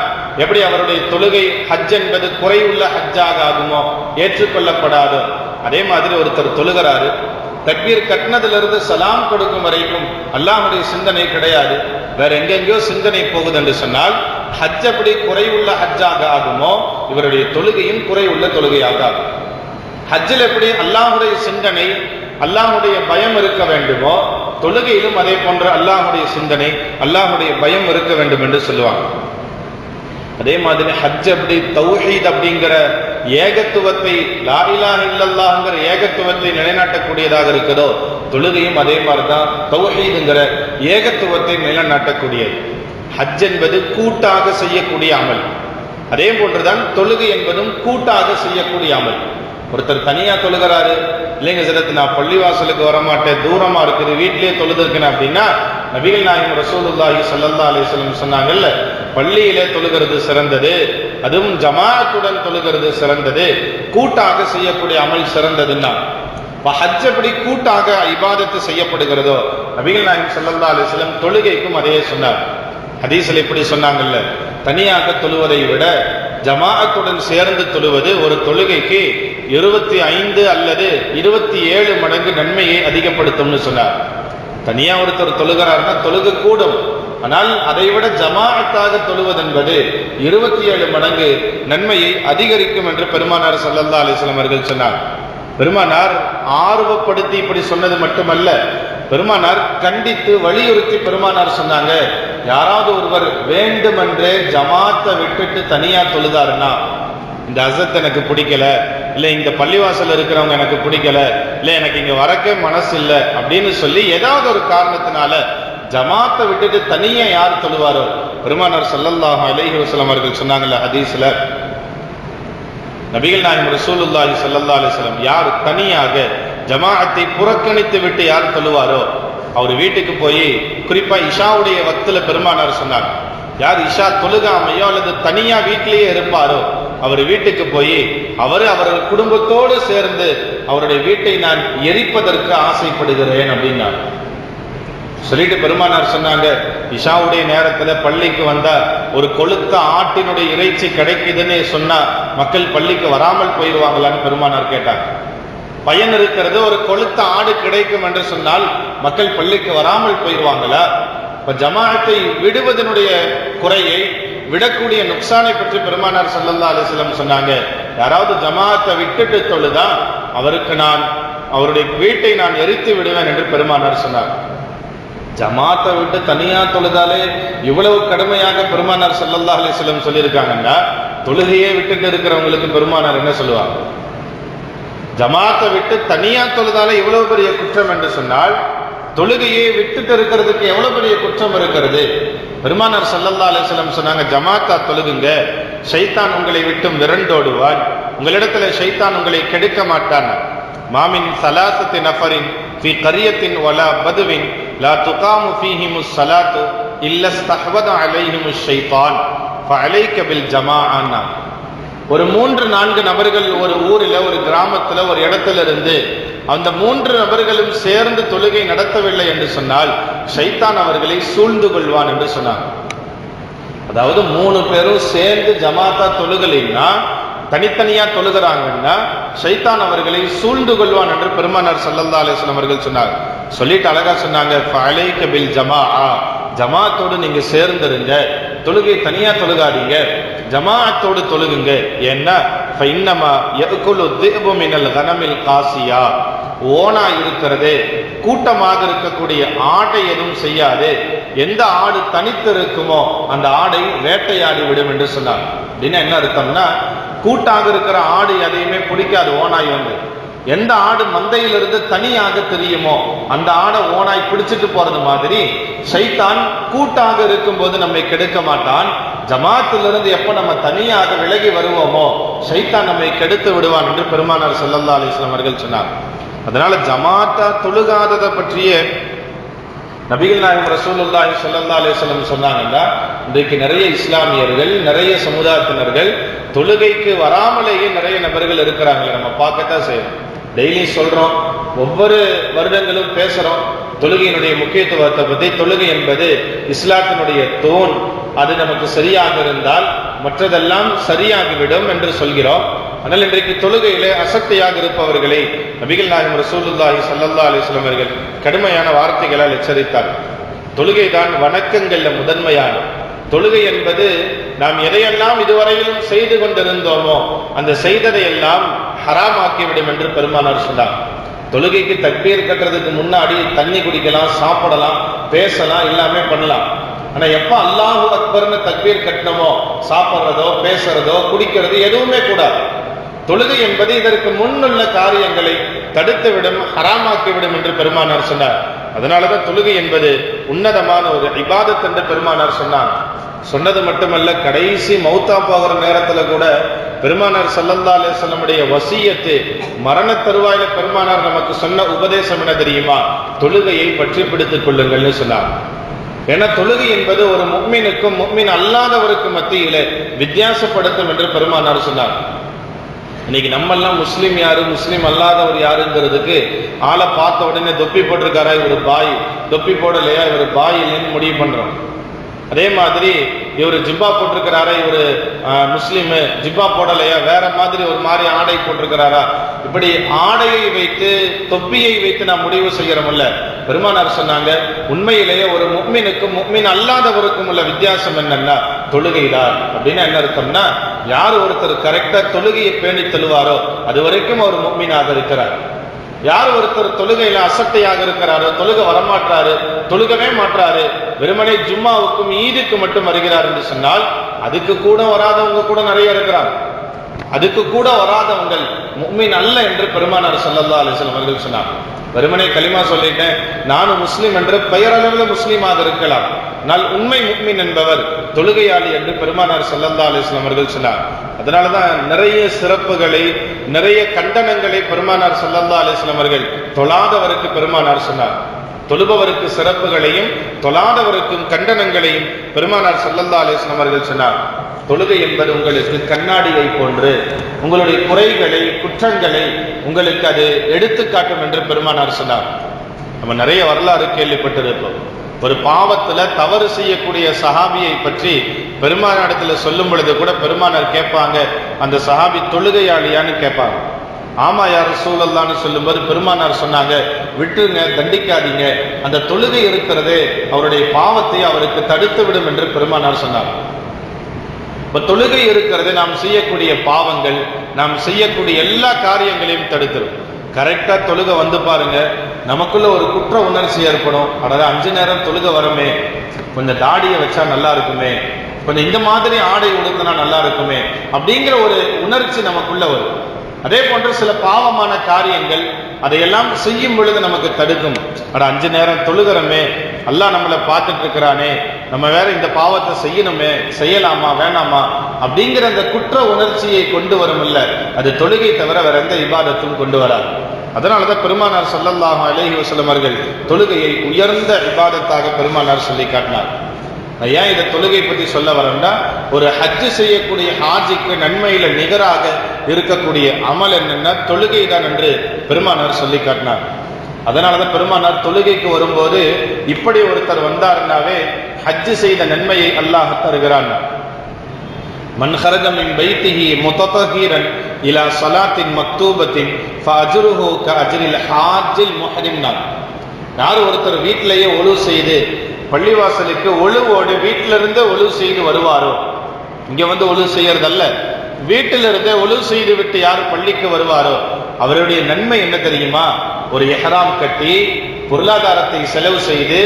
எப்படி அவருடைய தொழுகை ஹஜ் என்பது குறைவுள்ள ஹஜ்ஜாக ஆகுமோ, ஏற்றுக்கொள்ளப்படாதோ. அதே மாதிரி ஒருத்தர் தொழுகிறாரு, தக்பீர் கட்டினதிலிருந்து சலாம் கொடுக்கும் வரைக்கும் அல்லாஹுடைய சிந்தனை கிடையாது, வேற எங்கெங்கயோ சிந்தனை போகுது என்று சொன்னால் ஹஜ் எப்படி குறைவுள்ள ஹஜ்ஜாக ஆகுமோ இவருடைய தொழுகையும் குறைவுள்ள தொழுகையாக ஆகும். ஹஜ்ஜில் எப்படி அல்லாஹுடைய சிந்தனை, அல்லாஹுடைய பயம் இருக்க வேண்டுமோ, தொழுகையிலும் அதே போன்ற அல்லாஹுடைய சிந்தனை, அல்லாஹுடைய பயம் இருக்க வேண்டும் என்று சொல்லுவாங்க. அதே மாதிரி ஹஜ் எப்படி தௌஹீத் அப்படிங்கிற ஏகத்துவத்தை, லா இலாஹ இல்லல்லாஹ்ங்கிற ஏகத்துவத்தை நிலைநாட்டக்கூடியதாக இருக்குதோ, தொழுகையும் அதே மாதிரிதான் தௌஹீதுங்கிற ஏகத்துவத்தை நிலைநாட்டக்கூடியது. ஹஜ் என்பது கூட்டாக செய்யக்கூடிய அமல், அதே போன்றுதான் தொழுகை என்பதும் கூட்டாக செய்யக்கூடிய அமல். ஒருத்தர் தனியா தொழுகிறாரு, இல்லைங்க சிறத்து நான் பள்ளிவாசலுக்கு வரமாட்டேன், தூரமா இருக்குது, வீட்டிலேயே தொழுதுருக்கேன் அப்படின்னா நபிகள் நாயகம் ரசூலுல்லாஹி ஸல்லல்லாஹு அலைஹி வஸல்லம் சொன்னாங்கல்ல, பள்ளியிலே தொழுகிறது சிறந்தது, அதுவும் ஜமாஅத்துடன் தொழுகிறது சிறந்தது, கூட்டாக செய்யக்கூடிய அமல் சிறந்ததுன்னா. ஹஜ் எப்படி கூட்டாக இபாதத்து செய்யப்படுகிறதோ நபிகள் நாயகம் ஸல்லல்லாஹு அலைஹி வஸல்லம் தொழுகைக்கும் அதே சொன்னார். ஹதீஸ்ல இப்படி சொன்னாங்கல்ல, தனியாக தொழுவதை விட ஜமாஅத்துடன் சேர்ந்து தொழுவது ஒரு தொழுகைக்கு 25 அல்லது 27 மடங்கு நன்மையை அதிகப்படுத்தும்னு சொன்னார். தனியா ஒருத்தர் தொழுகிறார்னா தொழுகை கூடும், ஆனால் அதை விட ஜமாஅத்தாக தொழுவது என்பது 27 மடங்கு நன்மையை அதிகரிக்கும் என்று பெருமானார் ஸல்லல்லாஹு அலைஹி வஸல்லம் அவர்கள் சொன்னார். பெருமானார் ஆர்வப்படுத்தி இப்படி சொன்னது மட்டுமல்ல, பெருமானார் கண்டித்து வலியுறுத்தி பெருமானார் சொன்னாங்க, யாராவது ஒருவர் வேண்டுமென்றே ஜமாத்தை விட்டுட்டு தனியா தொழுதாருன்னா, இந்த அசத் எனக்கு பிடிக்கல, இல்லை இந்த பள்ளிவாசல் இருக்கிறவங்க எனக்கு பிடிக்கல, இல்லை எனக்கு இங்க வரக்கே மனசு இல்லை அப்படின்னு சொல்லி ஏதாவது ஒரு காரணத்தினால ஜமாத்தை விட்டுட்டு தனியா யார் தொழுவாரோ, பெருமானார் ஸல்லல்லாஹு அலைஹி வஸல்லம் அவர்கள் சொன்னாங்கல்ல ஹதீஸ்ல, நபிகள் நாயகம் ரசூலுல்லாஹி ஸல்லல்லாஹு அலைஹி வஸல்லம் யார் தனியாக ஜமாஅத்தை புறக்கணித்து விட்டு யார் தொழுவாரோ அவர் வீட்டுக்கு போய், குறிப்பா இஷாவுடைய வக்துல பெருமானார் சொன்னார், யார் இஷா தொழுகாமையோ அல்லது தனியா வீட்டிலேயே இருப்பாரோ அவர் வீட்டுக்கு போய் அவர்கள் குடும்பத்தோடு சேர்ந்து அவருடைய வீட்டை நான் எரிப்பதற்கு ஆசைப்படுகிறேன் அப்படின்னார். சொல்லிட்டு பெருமானார் சொன்னாங்க, இஷாவுடைய நேரத்துல பள்ளிக்கு வந்தா ஒரு கொளுத்த ஆட்டினுடைய இறைச்சி கிடைக்குதுன்னு சொன்னா மக்கள் பள்ளிக்கு வராமல் போயிடுவாங்களான்னு பெருமானார் கேட்டாங்க. பயன் இருக்கிறது, ஒரு கொளுத்த ஆடு கிடைக்கும் என்று சொன்னால் மக்கள் பள்ளிக்கு வராமல் போயிடுவாங்களா? இப்ப ஜமாஅத்தை விடுவதனுடைய குறையை, விடக்கூடிய நுக்சானை பற்றி பெருமானார் ஸல்லல்லாஹு அலைஹி வஸல்லம் சொன்னாங்க, யாராவது ஜமாஅத்தை விட்டுட்டு தொழுதா அவருக்கு நான் அவருடைய வீட்டை நான் எரித்து விடுவேன் என்று பெருமானார் சொன்னார். ஜமாத்தை விட்டு தனியா தொழுதாலே இவ்வளவு கடுமையாக பெருமானார் ஸல்லல்லாஹு அலைஹி வஸல்லம் சொல்லியிருக்காங்கன்னா, தொழுகையே விட்டுட்டு இருக்கிறவங்களுக்கு பெருமானார் என்ன சொல்லுவாங்க? ஜமாத்தை விட்டு தனியா தொழுதாலே இவ்வளவு பெரிய குற்றம் என்று சொன்னால், தொழுகையை விட்டுட்டு இருக்கிறதுக்கு எவ்வளவு பெரிய குற்றம் இருக்கிறது? பெருமானார் ஸல்லல்லாஹு அலைஹி வஸல்லம் சொன்னாங்க, ஜமாத்தா தொழுகுங்க, ஷைத்தான் உங்களை விட்டும் விரண்டோடுவான், உங்களிடத்துல ஷைத்தான் உங்களை கெடுக்க மாட்டான். மாமின் ஸலாஸத்தி நஃபரின் ஃபீ கரியத்தின் வலா பதுவின் லா துகாமு ஃபீஹிமுஸ் ஸலாத்து இல்லா ஸ்தஹ்வத அலைஹிமுஷ் ஷைத்தான் ஃபஅலைக பில் ஜமாஅனா. ஒரு 3-4 நபர்கள் ஒரு ஊரில், ஒரு கிராமத்தில், ஒரு இடத்துல இருந்து அந்த 3 நபர்களும் சேர்ந்து தொழுகை நடத்தவில்லை என்று சொன்னால் ஷைத்தான் அவர்களை சூழ்ந்து கொள்வான் என்று சொன்னார். அதாவது 3 பேரும் சேர்ந்து ஜமாத்தா தொழுகலைன்னா, தனித்தனியா தொழுகிறாங்கன்னா ஷைத்தான் அவர்களை சூழ்ந்து கொள்வான் என்று பெருமானார் ஸல்லல்லாஹு அலைஹி வஸல்லம் அவர்கள் சொன்னார். சொல்லிட்டு அழகா சொன்னாங்க, ஃபஅலைக பில் ஜமாஅ, ஜமாத்தோடு நீங்க சேர்ந்துருங்க, தொழுகை தனியா தொழுகாதீங்க, ஜமாஅத்தோடு தொழுகுங்க. ஏன்னா ஃபைன்னமா யஅகுலு திஅபு மினல் கனமில் காசியா, ஓனா இருக்கிறதே கூட்டமாக இருக்கக்கூடிய ஆட்டை எதுவும் செய்யாது, எந்த ஆடு தனித்து இருக்குமோ அந்த ஆடை வேட்டையாடி விடும் என்று சொன்னார். அப்படின்னா என்ன அர்த்தம்னா, கூட்டாக இருக்கிற ஆடு எதையுமே பிடிக்காது ஓனாய் வந்து. எந்த ஆடு மந்தையிலிருந்து தனியாக தெரியுமோ அந்த ஆடை ஓனாய் பிடிச்சிட்டு போறது மாதிரி ஷைத்தான் கூட்டாக இருக்கும்போது நம்மை கெடுக்க மாட்டான். ஜமாத்திலிருந்து எப்ப நம்ம தனியாக விலகி வருவோமோ ஷைத்தான் நம்மை கெடுத்து விடுவான் என்று பெருமானார் ஸல்லல்லாஹு அலைஹி வஸல்லம் அவர்கள் சொன்னார். அதனால ஜமாத்தா தொழுகாததை பற்றிய நபிகள் நாயகம் ரசூலுல்லாஹி ஸல்லல்லாஹு அலைஹி வஸல்லம் சொன்னாங்கன்னா, இன்றைக்கு நிறைய இஸ்லாமியர்கள், நிறைய சமுதாயத்தினர்கள் தொழுகைக்கு வராமலேயே நிறைய நபர்கள் இருக்கிறாங்களே, நம்ம பார்க்கத்தான் செய்யணும். டெய்லி சொல்றோம், ஒவ்வொரு வருடங்களும் பேசுறோம் தொழுகையினுடைய முக்கியத்துவத்தை பற்றி. தொழுகை என்பது இஸ்லாத்தினுடைய தூண், அது நமக்கு சரியாக இருந்தால் மற்றதெல்லாம் சரியாகிவிடும் என்று சொல்கிறோம். ஆனால் இன்றைக்கு தொழுகையிலே அசக்தியாக இருப்பவர்களை நபிகள் நாயகம் ரசூலுல்லாஹி ஸல்லல்லாஹு அலைஹி வஸல்லம் அவர்கள் கடுமையான வார்த்தைகளால் எச்சரித்தார். தொழுகை தான் வணக்கங்கள்ல முதன்மையான தொழுகை என்பது. நாம் எதையெல்லாம் இதுவரையிலும் செய்து கொண்டிருந்தோமோ அந்த செய்ததை எல்லாம் ஹராமாக்கிவிடும் என்று பெருமானார் சொன்னார். தொழுகைக்கு தக்பீர் கட்டுறதுக்கு முன்னாடி தண்ணி குடிக்கலாம், சாப்பிடலாம், பேசலாம், எல்லாமே பண்ணலாம். ஆனா எப்ப அல்லாஹு அக்பர்னு தக்பீர் கட்டணுமோ சாப்பிட்றதோ பேசுறதோ குடிக்கிறதோ எதுவுமே கூடாது. தொழுகை என்பது இதற்கு முன்னுள்ள காரியங்களை தடுத்துவிடும், ஹராமாக்கிவிடும் என்று பெருமானார் சொன்னார். அதனாலதான் தொழுகை என்பது உன்னதமான ஒரு இபாதத் என்று பெருமானார் சொன்னார். சொன்னது மட்டுமல்ல, கடைசி மௌத்தா போகிற நேரத்துல கூட பெருமானார் ஸல்லல்லாஹு அலைஹி வஸல்லமுடைய வசியத்து, மரண தருவாயில பெருமானார் நமக்கு சொன்ன உபதேசம் என்ன தெரியுமா? தொழுகையை பற்றி பிடித்துக் கொள்ளுங்கள்னு சொன்னார். ஏன்னா தொழுகை என்பது ஒரு முஃமினுக்கும் முஃமின் அல்லாதவருக்கும் மத்தியிலே வித்தியாசப்படுத்தும் என்று பெருமானார் சொன்னார். இன்னைக்கு நம்மெல்லாம் முஸ்லீம் யாரு, முஸ்லீம் அல்லாதவர் யாருங்கிறதுக்கு ஆளை பார்த்த உடனே தொப்பி போட்டிருக்காரா இவர் பாய், தொப்பி போடலையா இவர் பாய் இல்லைன்னு முடிவு பண்றோம். அதே மாதிரி இவர் ஜிப்பா போட்டிருக்கிறாரா இவர் முஸ்லீமு, ஜிப்பா போடலையா வேற மாதிரி ஒரு மாதிரி ஆடை போட்டிருக்கிறாரா, இப்படி ஆடையை வைத்து தொப்பியை வைத்து நாம் முடிவு செய்யறோம்ல. பெருமானார் சொன்னாங்க, உண்மையிலேயே ஒரு முஃமினுக்கும் முஃமின் அல்லாதவருக்கும் உள்ள வித்தியாசம் என்னன்னா தொழுகைதான். அப்படின்னா என்ன அர்த்தம்னா, யார் ஒருத்தர் கரெக்டா தொழுகையை பேணி தொழுவாரோ அது வரைக்கும் அவர் முஃமினாக இருக்கிறார். யார் ஒருத்தர் தொழுகையில அசட்டையாக இருக்கிறாரோ, தொழுகை வரமாட்டாரு, தொழுகவே மாட்டாரு, வெறுமனே ஜும்மாவுக்கும் ஈதுக்கு மட்டும் வருகிறார் என்று சொன்னால் அதுக்கு கூட வராதவங்க கூட நிறைய இருக்கிறாங்க. அதுக்கு கூட வராதவங்கள் முஃமின் அல்ல என்று பெருமானார் ஸல்லல்லாஹு அலைஹி வஸல்லம் அவர்கள் சொன்னார். வெறுமனே கலிமா சொல்லிட்டேன் நானும் முஸ்லீம் என்று பெயரளவில் முஸ்லீமாக இருக்கலாம், ஆனால் உண்மை முஃமின் என்பவர் தொழுகையாளி என்று பெருமானார் ஸல்லல்லாஹு அலைஹி வஸல்லம் அவர்கள் சொன்னார். அதனாலதான் நிறைய சிறப்புகளை நிறைய கண்டனங்களை பெருமானார் ஸல்லல்லாஹு அலைஹி வஸல்லம் அவர்கள் தொழாதவருக்கு பெருமானார் சொன்னார். தொழுபவருக்கு சிறப்புகளையும் தொழாதவருக்கும் கண்டனங்களையும் பெருமானார் ஸல்லல்லாஹு அலைஹி வஸல்லம் அவர்கள் சொன்னார். தொழுகை என்பது உங்களுக்கு கண்ணாடியை போன்று உங்களுடைய குறைகளை குற்றங்களை உங்களுக்கு அது எடுத்துக்காட்டும் என்று பெருமானார் சொன்னார். நம்ம நிறைய வரலாறு கேள்விப்பட்டிருப்போம். ஒரு பாவத்துல தவறு செய்யக்கூடிய சஹாபியை பற்றி பெருமானாரிடத்துல சொல்லும் பொழுது கூட பெருமானார் கேட்பாங்க, அந்த சஹாபி தொழுகையாளியான்னு கேட்பாங்க. ஆமா யார் ரசூலுல்லாஹ்னு சொல்லும்போது பெருமானார் சொன்னாங்க, விட்டுருங்க, தண்டிக்காதீங்க, அந்த தொழுகை இருக்கிறதே அவருடைய பாவத்தை அவருக்கு தடுத்து விடும் என்று பெருமானார் சொன்னார். இப்ப தொழுகை இருக்கிறது நாம் செய்யக்கூடிய பாவங்கள், நாம் செய்யக்கூடிய எல்லா காரியங்களையும் தடுத்துரும். கரெக்டா தொழுகை வந்து பாருங்க, நமக்குள்ள ஒரு குற்ற உணர்ச்சி ஏற்படும். அதாவது 5 நேரம் தொழுகை வரமே, கொஞ்சம் தாடியை வச்சா நல்லா இருக்குமே, கொஞ்சம் இந்த மாதிரி ஆடை உடுத்தினா நல்லா இருக்குமே அப்படிங்கிற ஒரு உணர்ச்சி நமக்குள்ள வரும். அதே போன்று சில பாவமான காரியங்கள் அதையெல்லாம் செய்யும் பொழுது நமக்கு தடுக்கும். 5 நேரம் தொழுகிறமே, அல்லாஹ் நம்மளை பார்த்துட்டு இருக்கிறானே, நம்ம வேற இந்த பாவத்தை செய்யணுமே, செய்யலாமா வேணாமா அப்படிங்கிற அந்த குற்ற உணர்ச்சியை கொண்டு வரும். இல்ல, அது தொழுகை தவிர வேற எந்த இபாதத்தும் கொண்டு வராது. அதனாலதான் பெருமானார் ஸல்லல்லாஹு அலைஹி வஸல்லம் அவர்கள் தொழுகையை உயர்ந்த இபாதத்தாக பெருமானார் சொல்லி காட்டினார். ஏன் இதை தொழுகை பற்றி சொல்ல வரேன்னா, ஒரு ஹஜ் செய்யக்கூடிய ஹாஜிக்கு நன்மையில நிகராக இருக்கக்கூடிய அமல் என்னன்னா தொழுகை தான் என்று பெருமானார் சொல்லி காட்டினார். அதனாலதான் பெருமானார் தொழுகைக்கு வரும்போது இப்படி ஒருத்தர் வந்தாருன்னாவே ஹஜ் செய்த நன்மையை அல்லாஹ் தருகிறான். மன் ஹரஜ மின் பைத்திஹி முத்ததஹீரன் இலா ஸலாத்தின் மக்தூபத்தின் ஃபஅஜ்ருஹு கஅஜ்ரில் ஹாஜ்ஜில் முஹ்ரிம். யார் ஒருத்தர் வீட்டிலேயே ஒழு செய்து பள்ளிவாசலுக்கு ஒழுவோடு வீட்டிலிருந்து ஒழு செய்து வருவாரோ, இங்க வந்து ஒழு செய்யறதல்ல, வீட்டிலிருந்தே ஒழு செய்து விட்டு யார் பள்ளிக்கு வருவாரோ அவருடைய நன்மை என்ன தெரியுமா? ஒரு இஹ்ராம் கட்டி பொருளாதாரத்தை செலவு செய்து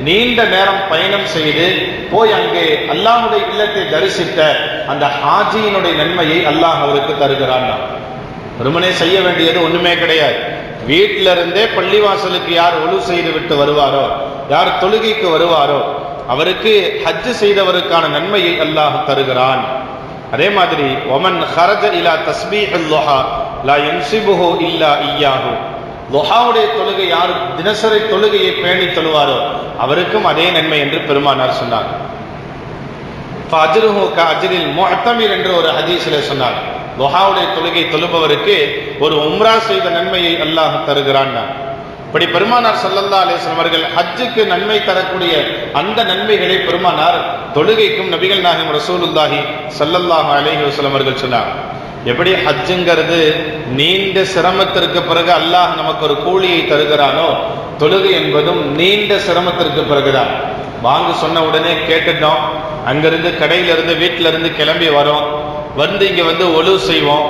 நீண்ட நேரம் பயணம் செய்து போய் அங்கே அல்லாஹ்வுடைய இல்லத்தை தரிசித்த அந்த ஹாஜியினுடைய நன்மையை அல்லாஹ் அவருக்கு தருகிறான். வெறுமனே செய்ய வேண்டியது ஒண்ணுமே கிடையாது. வீட்டில இருந்தே பள்ளிவாசலுக்கு யார் ஒழு செய்து விட்டு வருவாரோ, யார் தொழுகைக்கு வருவாரோ அவருக்கு ஹஜ் செய்தவருக்கான நன்மையை அல்லாஹ் தருகிறான். அதே மாதிரி ஒமன் ஹரஜ இலா தஸ்பீஹுல் லுஹா லா யன்சிபுஹு இல்லா இய்யாஹு. லுஹாவுடைய தொழுகை யார் தினசரி தொழுகையை பேணி தொழுவாரோ அவருக்கும் அதே நன்மை என்று பெருமானார் சொன்னார். ஃபஅஜ்ருஹு கஅஜ்ரில் முஅ்தமிர் என்ற ஒரு ஹதீஸிலே சொன்னார், லுஹாவுடைய தொழுகை தொழுபவருக்கு ஒரு உம்ரா செய்த நன்மையை அல்லாஹ் தருகிறான். இப்படி பெருமானார் ஸல்லல்லாஹு அலைஹி வஸல்லம் அவர்கள் ஹஜ்ஜுக்கு நன்மை தரக்கூடிய அந்த நன்மைகளை பெருமானார் தொழுகைக்கும் நபிகள் நாயகம் ரசூலுல்லாஹி ஸல்லல்லாஹு அலைஹி வஸல்லம் அவர்கள் சொன்னார். எப்படி ஹஜ்ஜுங்கிறது நீண்ட சிரமத்திற்கு பிறகு அல்லாஹ் நமக்கு ஒரு கூலியை தருகிறானோ, தொழுகை என்பதும் நீண்ட சிரமத்திற்கு பிறகுதான். வாங்க சொன்ன உடனே கேட்டுட்டோம், அங்கிருந்து கடையிலிருந்து வீட்டில இருந்து கிளம்பி வரோம், வந்து இங்க வந்து ஒழு செய்வோம்.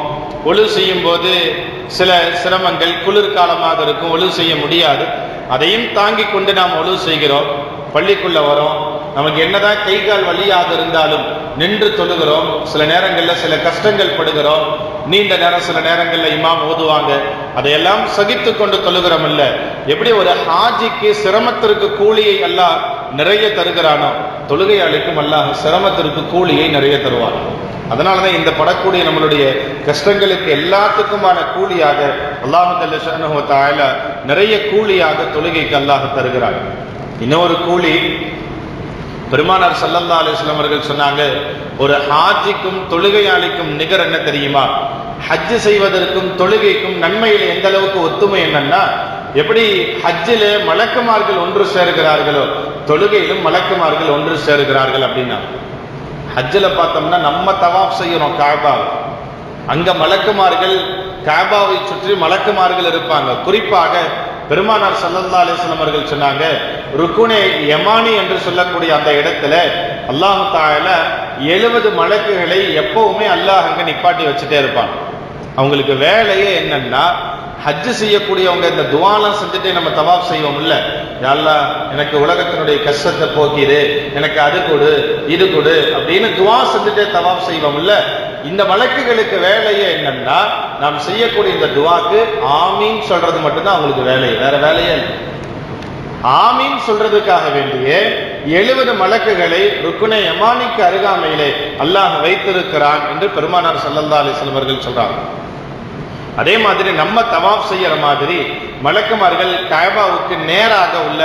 ஒழு செய்யும் போது சில சிரமங்கள், குளிர்காலமாக இருக்கும், ஒழு செய்ய முடியாது, அதையும் தாங்கி கொண்டு நாம் ஒழு செய்கிறோம். பள்ளிக்குள்ள வரோம், நமக்கு என்னதான் கை கால் வலியாக இருந்தாலும் நின்று தொழுகிறோம். சில நேரங்களில் சில கஷ்டங்கள் படுகிறோம், நீண்ட நேரம் சில நேரங்களில் இமாம் ஓதுவாங்க, அதையெல்லாம் சகித்து கொண்டு தொழுகிறோம். இல்ல, எப்படி ஒரு ஹாஜிக்கு சிரமத்திற்கு கூலியை அல்லாஹ் நிறைய தருகிறானோ, தொழுகையாளிக்கும் அல்லாஹ் சிரமத்திற்கு கூலியை நிறைய தருவான். அதனாலதான் இந்த படக்கூடிய நம்மளுடைய கஷ்டங்களுக்கு எல்லாத்துக்குமான கூலியாக அல்லாஹ் ஜல்ல ஷஅனுஹு வ தஆலா நிறைய கூலியாக தொழுகைக்கு அல்லாஹ் தருகிறான். இன்னொரு கூலி பெருமானார் ஸல்லல்லாஹு அலைஹி வஸல்லம் அவர்கள் சொன்னாங்க, ஒரு ஹாஜிக்கும் தொழுகையாளிக்கும் நிகர் என்ன தெரியுமா? ஹஜ் செய்வதற்கும் தொழுகைக்கும் நன்மையில் எந்த அளவுக்கு ஒத்துமை என்னன்னா, எப்படி ஹஜ்ஜிலே மலக்குமார்கள் ஒன்று சேருகிறார்களோ தொழுகையிலும் மலக்குமார்கள் ஒன்று சேருகிறார்கள் அப்படின்னா. ஹஜ்ஜில் பார்த்தோம்னா நம்ம தவாப் செய்யறோம் காபாவை, அங்க மலக்குமார்கள் காபாவை சுற்றி மலக்குமார்கள் இருப்பாங்க. குறிப்பாக பெருமானார் ஸல்லல்லாஹு அலைஹி வஸல்லம் அவர்கள் சொன்னாங்க, ருக்குனே யமானி என்று சொல்லக்கூடிய அந்த இடத்துல அல்லாஹ் தஆலா 70 மலக்குகளை எப்பவுமே அல்லாஹ் அங்க நிப்பாட்டி வச்சுட்டே இருப்பான். அவங்களுக்கு வேலையே என்னன்னா, ஹஜ் செய்யக்கூடியவங்க இந்த துவாலாம் செஞ்சுட்டே நம்ம தவாப் செய்வோம் இல்ல, யா அல்லாஹ் எனக்கு உலகத்தினுடைய கஷ்டத்தை போக்கிடு, எனக்கு அது கொடு இது கொடு அப்படின்னு துவா செஞ்சுட்டே தவாப் செய்வோம் இல்ல, இந்த மலக்குகளுக்கு வேலையே என்னன்னா, நாம் செய்யக்கூடிய இந்த துவாக்கு ஆமீன் சொல்றது மட்டும்தான் அவங்களுக்கு வேலை, வேற வேலையே இல்லை. ஆமீன் சொல்றதுக்காக வேண்டிய 70 மலக்குகளை ருக்குனே யமானிக்கு அருகாமையிலே அல்லாஹ் வைத்திருக்கிறான் என்று பெருமானார் ஸல்லல்லாஹு அலைஹி வஸல்லம் அவர்கள் சொல்றாங்க. அதே மாதிரி நம்ம தவாப் செய்யற மாதிரி மலக்குமார்கள் கஅபாவுக்கு நேராக உள்ள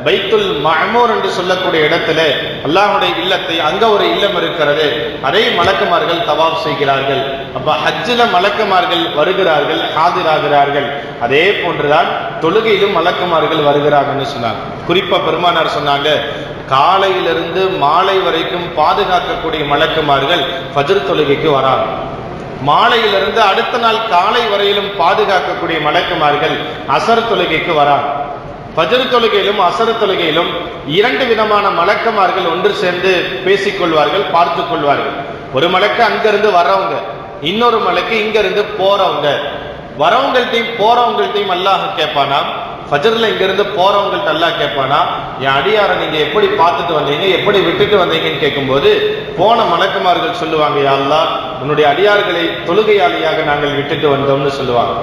பைத்துல் மஅமூர் என்று சொல்லக்கூடிய இடத்துல அல்லாஹ்வுடைய இல்லத்தை, அங்க ஒரு இல்லம் இருக்கிறது, அதை மலக்குமார்கள் தவாப் செய்கிறார்கள். அப்ப ஹஜ்ஜில மலக்குமார்கள் வருகிறார்கள், ஹாதிராகிறார்கள். அதே போன்றுதான் தொழுகையிலும் மலக்குமார்கள் வருகிறாங்கன்னு சொன்னாங்க. குறிப்பா பெருமானார் சொன்னாங்க, காலையிலிருந்து மாலை வரைக்கும் பாதுகாக்கக்கூடிய மலக்குமார்கள் ஃபஜ்ர் தொழுகைக்கு வராங்க. மாலையிலிருந்து அடுத்த நாள் காலை வரையிலும் பாதுகாக்கக்கூடிய மலக்குமார்கள் அசர் தொழுகைக்கு வராங்க. ஃபஜ்ர் தொழுகையிலும் அசர் தொழுகையிலும் 2 விதமான மலக்குமார்கள் ஒன்று சேர்ந்து பேசிக்கொள்வார்கள், பார்த்து கொள்வார்கள். ஒரு மலக்கு அங்கிருந்து வரவங்க, இன்னொரு மலக்கு இங்கிருந்து போறவங்க. வரவங்கள்ட்டையும் போறவங்கள்ட்டையும் அல்லாஹ் கேட்பானா, ஃபஜ்ர்ல இங்கிருந்து போறவங்கள்ட்ட அல்லாஹ் கேட்பானா, என் அடியாரை நீங்க எப்படி பார்த்துட்டு வந்தீங்க, எப்படி விட்டுட்டு வந்தீங்கன்னு கேட்கும்போது போன மலக்குமார்கள் சொல்லுவாங்க, யா அல்லாஹ் உன்னுடைய அடியார்களை தொழுகையாளியாக நாங்கள் விட்டுட்டு வந்தோம்னு சொல்லுவாங்க.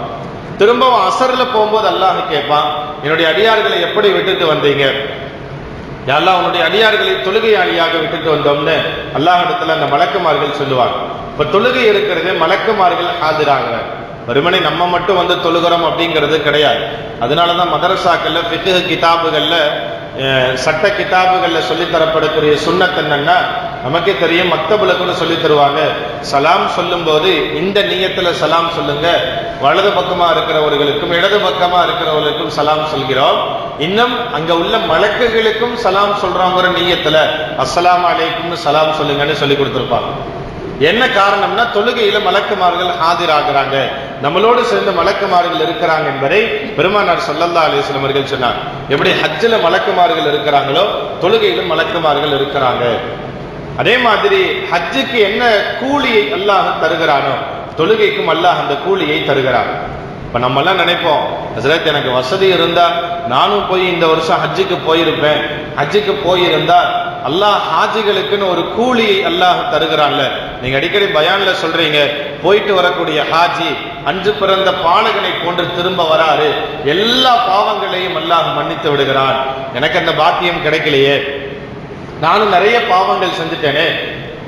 திரும்பவும் அசர்ல போகும்போது அல்லாஹ் கேட்பான், என்னுடைய அடியார்களை எப்படி விட்டுட்டு வந்தீங்க, யா அல்லாஹ் உன்னுடைய அடியார்களை தொழுகையாளியாக விட்டுட்டு வந்தோம்னு அல்லாஹ்விடத்துல அந்த மலக்குமார்கள் சொல்லுவாங்க. இப்ப தொழுகை இருக்கிறது, மலக்குமார்கள் ஆஜராகிறாங்க. வெறுமனை நம்ம மட்டும் வந்து தொழுகிறோம் அப்படிங்கிறது கிடையாது. அதனாலதான் மதரசாக்கள்ல ஃபிக்ஹ் கிதாபுகள்ல சட்ட கிதாபுகள்ல சொல்லித்தரப்படக்கூடிய சுன்னத் என்னன்னா, நமக்கே தெரியும், மக்தபுலக்குன்னு சொல்லி தருவாங்க. சலாம் சொல்லும் போது இந்த நியத்துல சலாம் சொல்லுங்க, வலது பக்கமா இருக்கிறவர்களுக்கும் இடது பக்கமா இருக்கிறவர்களுக்கும் சலாம் சொல்கிறோம். இன்னும் அங்க உள்ள மலக்குகளுக்கும் சலாம் சொல்றோங்கிற நியத்துல அஸ்ஸலாமு அலைக்கும்னு சலாம் சொல்லுங்கன்னு சொல்லி கொடுத்திருப்பாங்க. என்ன காரணம்னா, தொழுகையில மலக்குமார்கள் ஆஜராகிறாங்க, நம்மளோடு சேர்ந்த மலக்குமார்கள் இருக்கிறாங்க என்பதை பெருமானார் ஸல்லல்லாஹு அலைஹி வஸல்லம் அவர்கள் சொன்னார். எப்படி ஹஜ்ஜில மலக்குமார்கள் இருக்கிறாங்களோ தொழுகையிலும் மலக்குமார்கள் இருக்கிறாங்க. அதே மாதிரி ஹஜ்ஜுக்கு என்ன கூலியை அல்லாஹ் தருகிறானோ தொழுகைக்கும் அல்லாஹ் அந்த கூலியை தருகிறான். இப்ப நம்ம எல்லாம் நினைப்போம், ஹஸ்ரத் எனக்கு வசதி இருந்தா நானும் போய் இந்த வருஷம் ஹஜ்ஜுக்கு போயிருப்பேன், ஹஜ்ஜுக்கு போயிருந்தா அல்லாஹ் ஹாஜிகளுக்குன்னு ஒரு கூலியை அல்லாஹ் தருகிறான்ல. நீங்க அடிக்கடி பயான்ல சொல்றீங்க, போயிட்டு வரக்கூடிய ஹாஜி அன்று பிறந்த பாலகனை போன்று திரும்ப வராரு, எல்லா பாவங்களையும் அல்லாஹ் மன்னித்து விடுகிறான். எனக்கு அந்த பாக்கியம் கிடைக்கலையே, நானும் நிறைய பாவங்கள் செஞ்சுட்டேனே,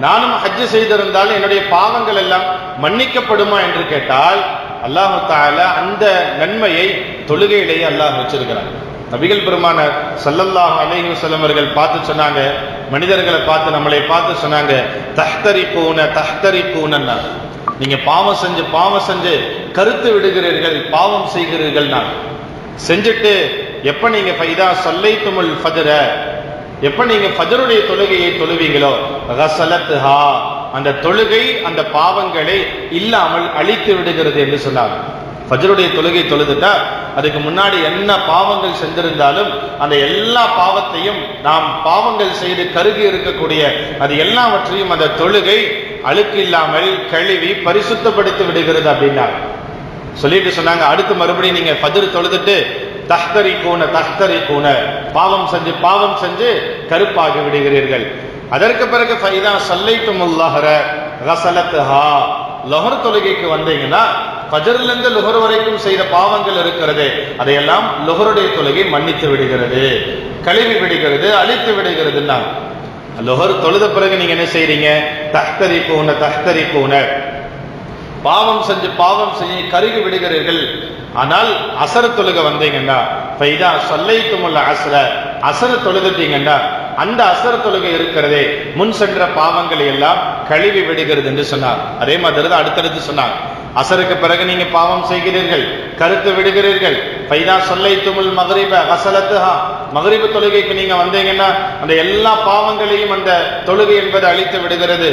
நானும் ஹஜ்ஜு செய்திருந்தால் என்னுடைய பாவங்கள் எல்லாம் மன்னிக்கப்படுமா என்று கேட்டால் அல்லாஹு தஆலா அந்த நன்மையை தொழுகையிலேயே அல்லாஹ் வச்சிருக்கிறான். நபிகள் பெருமானார் ஸல்லல்லாஹு அலைஹி வஸல்லம் அவர்கள் பார்த்து சொன்னாங்க, மனிதர்களை பார்த்து, நம்மளை பார்த்து சொன்னாங்க, தஹ்தரிபூன, நீங்க பாவம் செஞ்சு கருத்து விடுகிறீர்கள், பாவம் செய்கிறீர்கள். நான் செஞ்சுட்டு எப்ப நீங்க ஃபைதா ஸல்லைத்துமுல் ஃபஜ்ர, எப்ப நீங்க ஃபஜ்ருடைய தொழுகையை தொழுவீங்களோ கஸலத்ஹா, அந்த தொழுகை அந்த பாவங்களை இல்லாமல் அழித்து விடுகிறது என்று சொன்னாங்க. ஃபஜ்ருடைய தொழுகை தொழுதுட்டா அதுக்கு முன்னாடி என்ன பாவங்கள் செஞ்சிருந்தாலும் அந்த எல்லா பாவத்தையும், நாம் பாவங்கள் செய்து கருகி இருக்கக்கூடிய அது எல்லாவற்றையும் அந்த தொழுகை அழுக்கு இல்லாமல் கழுவி பரிசுத்தப்படுத்தி விடுகிறது அப்படின்னா சொல்லிட்டு சொன்னாங்க. அடுத்து மறுபடியும் நீங்க ஃபஜ்ர் தொழுதுட்டு தஹ்தரிகூன, பாவம் செஞ்சு கருப்பாகி விடுகிறீர்கள். அதற்கு பிறகு ஃபைதா ஸல்லைத்துமுல் லஹ்ர கஸலத்ஹா, லஹர் தொழுகைக்கு வந்தீங்கன்னா ஃபஜ்ர்ல இருந்து லுஹர் வரைக்கும் செய்த பாவங்கள் இருக்கிறது, அதையெல்லாம் லுஹருடைய தொழுகை மன்னித்து விடுகிறது, கழுவி விடுகிறது, அழித்து விடுகிறதுன்னா. லுஹர் தொழுத பிறகு நீங்க என்ன செய்றீங்க, தஹ்தரிகூன, பாவம் செஞ்சு கருகி விடுகிறீர்கள். ஆனால் அசர் தொழுக வந்தீங்கன்னா ஃபைதா ஸல்லைத்துமுல் அஸ்ர, அசர் தொழுதுட்டீங்கன்னா அந்த அசர் தொழுகை இருக்கிறதே முன் சென்ற பாவங்களை எல்லாம் கழுவி விடுகிறது என்று சொன்னார். அதே மாதிரி தான் அடுத்தடுத்து சொன்னார், அசருக்கு பிறகு நீங்க பாவம் செய்கிறீர்கள், கருத்து விடுகிறீர்கள். ஃபைதா ஸல்லைத்துமுல் மக்ரிப கஸலத்ஹா, மக்ரிப் தொழுகைக்கு நீங்க வந்தீங்கன்னா அந்த எல்லா பாவங்களையும் அந்த தொழுகை என்பது அழித்து விடுகிறது.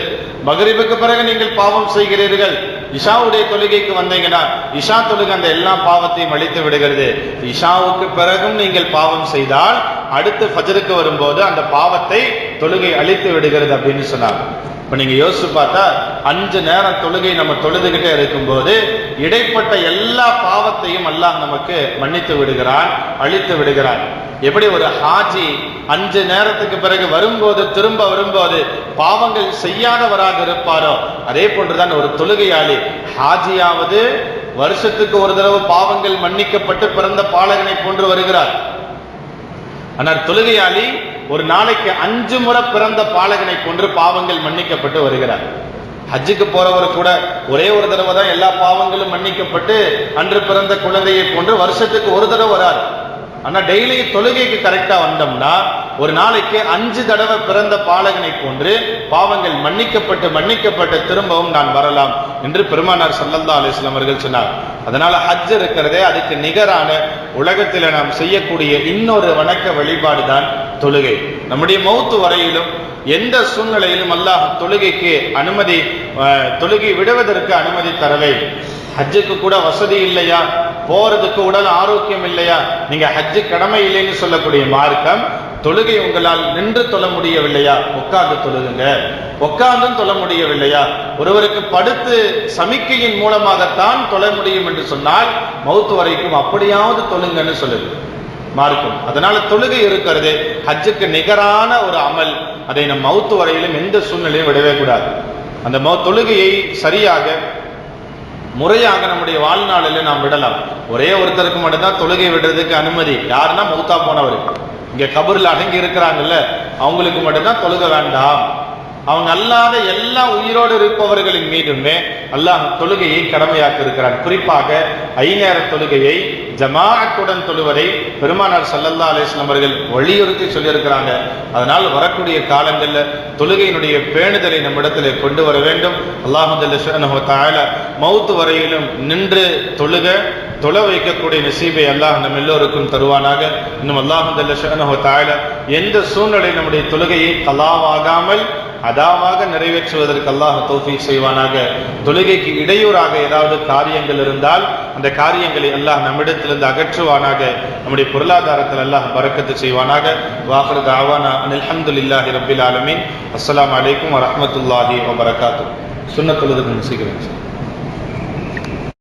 மக்ரிபுக்கு பிறகு நீங்கள் பாவம் செய்கிறீர்கள், இஷாவுடைய தொழுகைக்கு வந்தீங்கன்னா இஷா தொழுகை அந்த எல்லா பாவத்தையும் அழித்து விடுகிறது. இஷாவுக்கு பிறகும் நீங்கள் பாவம் செய்தால் அடுத்து ஃபஜ்ருக்கு வரும்போது அந்த பாவத்தை தொழுகை அழித்து விடுகிறது அப்படின்னு சொன்னாங்க. இப்ப நீங்க யோசிச்சு பார்த்தா 5 நேரம் தொழுகை நம்ம தொழுதுகிட்டே இருக்கும்போது இடைப்பட்ட எல்லா பாவத்தையும் அல்லாஹ் நமக்கு மன்னித்து விடுகிறான், அழித்து விடுகிறான். எப்படி ஒரு ஹாஜி 5 நேரத்துக்கு பிறகு வரும்போது, திரும்ப வரும்போது பாவங்கள் செய்யாதவராக இருப்பாரோ அதே போன்றுதான் ஒரு தொழுகையாளி ஹாஜியாவது வருஷத்துக்கு ஒரு தடவை பாவங்கள் மன்னிக்கப்பட்டு பிறந்த பாலகனை போன்று வருகிறார். ஆனால் தொழுகையாளி ஒரு நாளைக்கு 5 முறை பிறந்த பாலகனை போன்று பாவங்கள் மன்னிக்கப்பட்டு வருகிறார். ஹஜ்ஜுக்கு போறவர் கூட ஒரே ஒரு தடவை தான் எல்லா பாவங்களும் மன்னிக்கப்பட்டு அன்று பிறந்த குழந்தையை போன்று வருஷத்துக்கு ஒரு தடவை வரார். ஆனா டெய்லி தொழுகைக்கு கரெக்டா வந்தோம்னா ஒரு நாளைக்கு 5 தடவை பிறந்த பாலகனை போன்று பாவங்கள் மன்னிக்கப்பட்டு திரும்பவும் நான் வரலாம் என்று பெருமானார் ஸல்லல்லாஹு அலைஹி வஸல்லம் அவர்கள் சொன்னார். அதனால ஹஜ் இருக்கிறதே அதுக்கு நிகரான உலகத்தில் நாம் செய்யக்கூடிய இன்னொரு வணக்க வழிபாடு தான் தொழுகை. நம்முடைய மௌத்து வரையிலும் எந்த சூழ்நிலையிலும் அல்லாஹ் தொழுகை விடுவதற்கு அனுமதி தரவே. ஹஜ்ஜுக்கு கூட வசதி இல்லையா, போறதுக்கு உடல் ஆரோக்கியம் இல்லையா, நீங்க ஹஜ்ஜு கடமை இல்லைன்னு சொல்லக்கூடிய மார்க்கம் தொழுகை உங்களால் நின்று தொழ முடியவில்லையா, உட்கார்ந்து தொழுகுங்க. உட்கார்ந்தும் தொழ முடியவில்லையா, ஒருவருக்கு படுத்து சமிக்கையின் மூலமாகத்தான் தொழ முடியும் என்று சொன்னால் மௌத்து வரைக்கும் அப்படியாவது தொழுங்கன்னு சொல்லுது மார்க்கம். அதனால தொழுகை இருக்கிறது ஹஜ்ஜுக்கு நிகரான ஒரு அமல். அதை நம் மௌத்து வரையிலும் எந்த சூழ்நிலையும் விடவே கூடாது. அந்த தொழுகையை சரியாக முறையாக நம்முடைய வாழ்நாளில் நாம் விடலாம். ஒரே ஒருத்தருக்கு மட்டும்தான் தொழுகை விடுறதுக்கு அனுமதி. யாருன்னா மௌத்தா போனவர், இங்க கபூரில் அடங்கி இருக்கிறாங்கல்ல, அவங்களுக்கு மட்டும்தான் தொழுக வேண்டாம். அவங்க அல்லாத எல்லா உயிரோடு இருப்பவர்களின் மீதுமே அல்லாஹ் தொழுகையை கடமையாக்கி இருக்கிறான். குறிப்பாக 5 நேர தொழுகையை ஜமாஅத்துடன் தொழுவதை பெருமானார் ஸல்லல்லாஹு அலைஹி வஸல்லம் அவர்கள் வலியுறுத்தி சொல்லியிருக்கிறாங்க. அதனால் வரக்கூடிய காலங்களில் தொழுகையினுடைய பேணுதலை நம்மிடத்தில் கொண்டு வர வேண்டும். அல்லாஹ் ஜல்ல ஷஅனுஹு வ தஆலா மௌத்து வரையிலும் நின்று தொழ வைக்கக்கூடிய நசீபை அல்லாஹ் நம் எல்லோருக்கும் தருவானாக. இன்னும் அல்லாஹ் ஜல்ல ஷஅனுஹு வ தஆலா எந்த சூழ்நிலை நம்முடைய தொழுகையை கலாவாகாமல் அதாவாக நிறைவேற்றுவதற்கு அல்லாஹ் தௌஃபீக் செய்வானாக. தொழுகைக்கு இடையூறாக ஏதாவது காரியங்கள் இருந்தால் அந்த காரியங்களை அல்லாஹ் நம்மிடத்திலிருந்து அகற்றுவானாக. நம்முடைய பொருளாதாரத்தில் அல்லாஹ் பரக்கத்து செய்வானாக. வாஹிரு தஅவானா அனில் ஹம்துலில்லாஹி ரப்பில் ஆலமீன். அஸ்ஸலாமு அலைக்கும் வரஹ்மத்துல்லாஹி வபரகாத்துஹு. சுன்னத்துல் சீக்கிரம்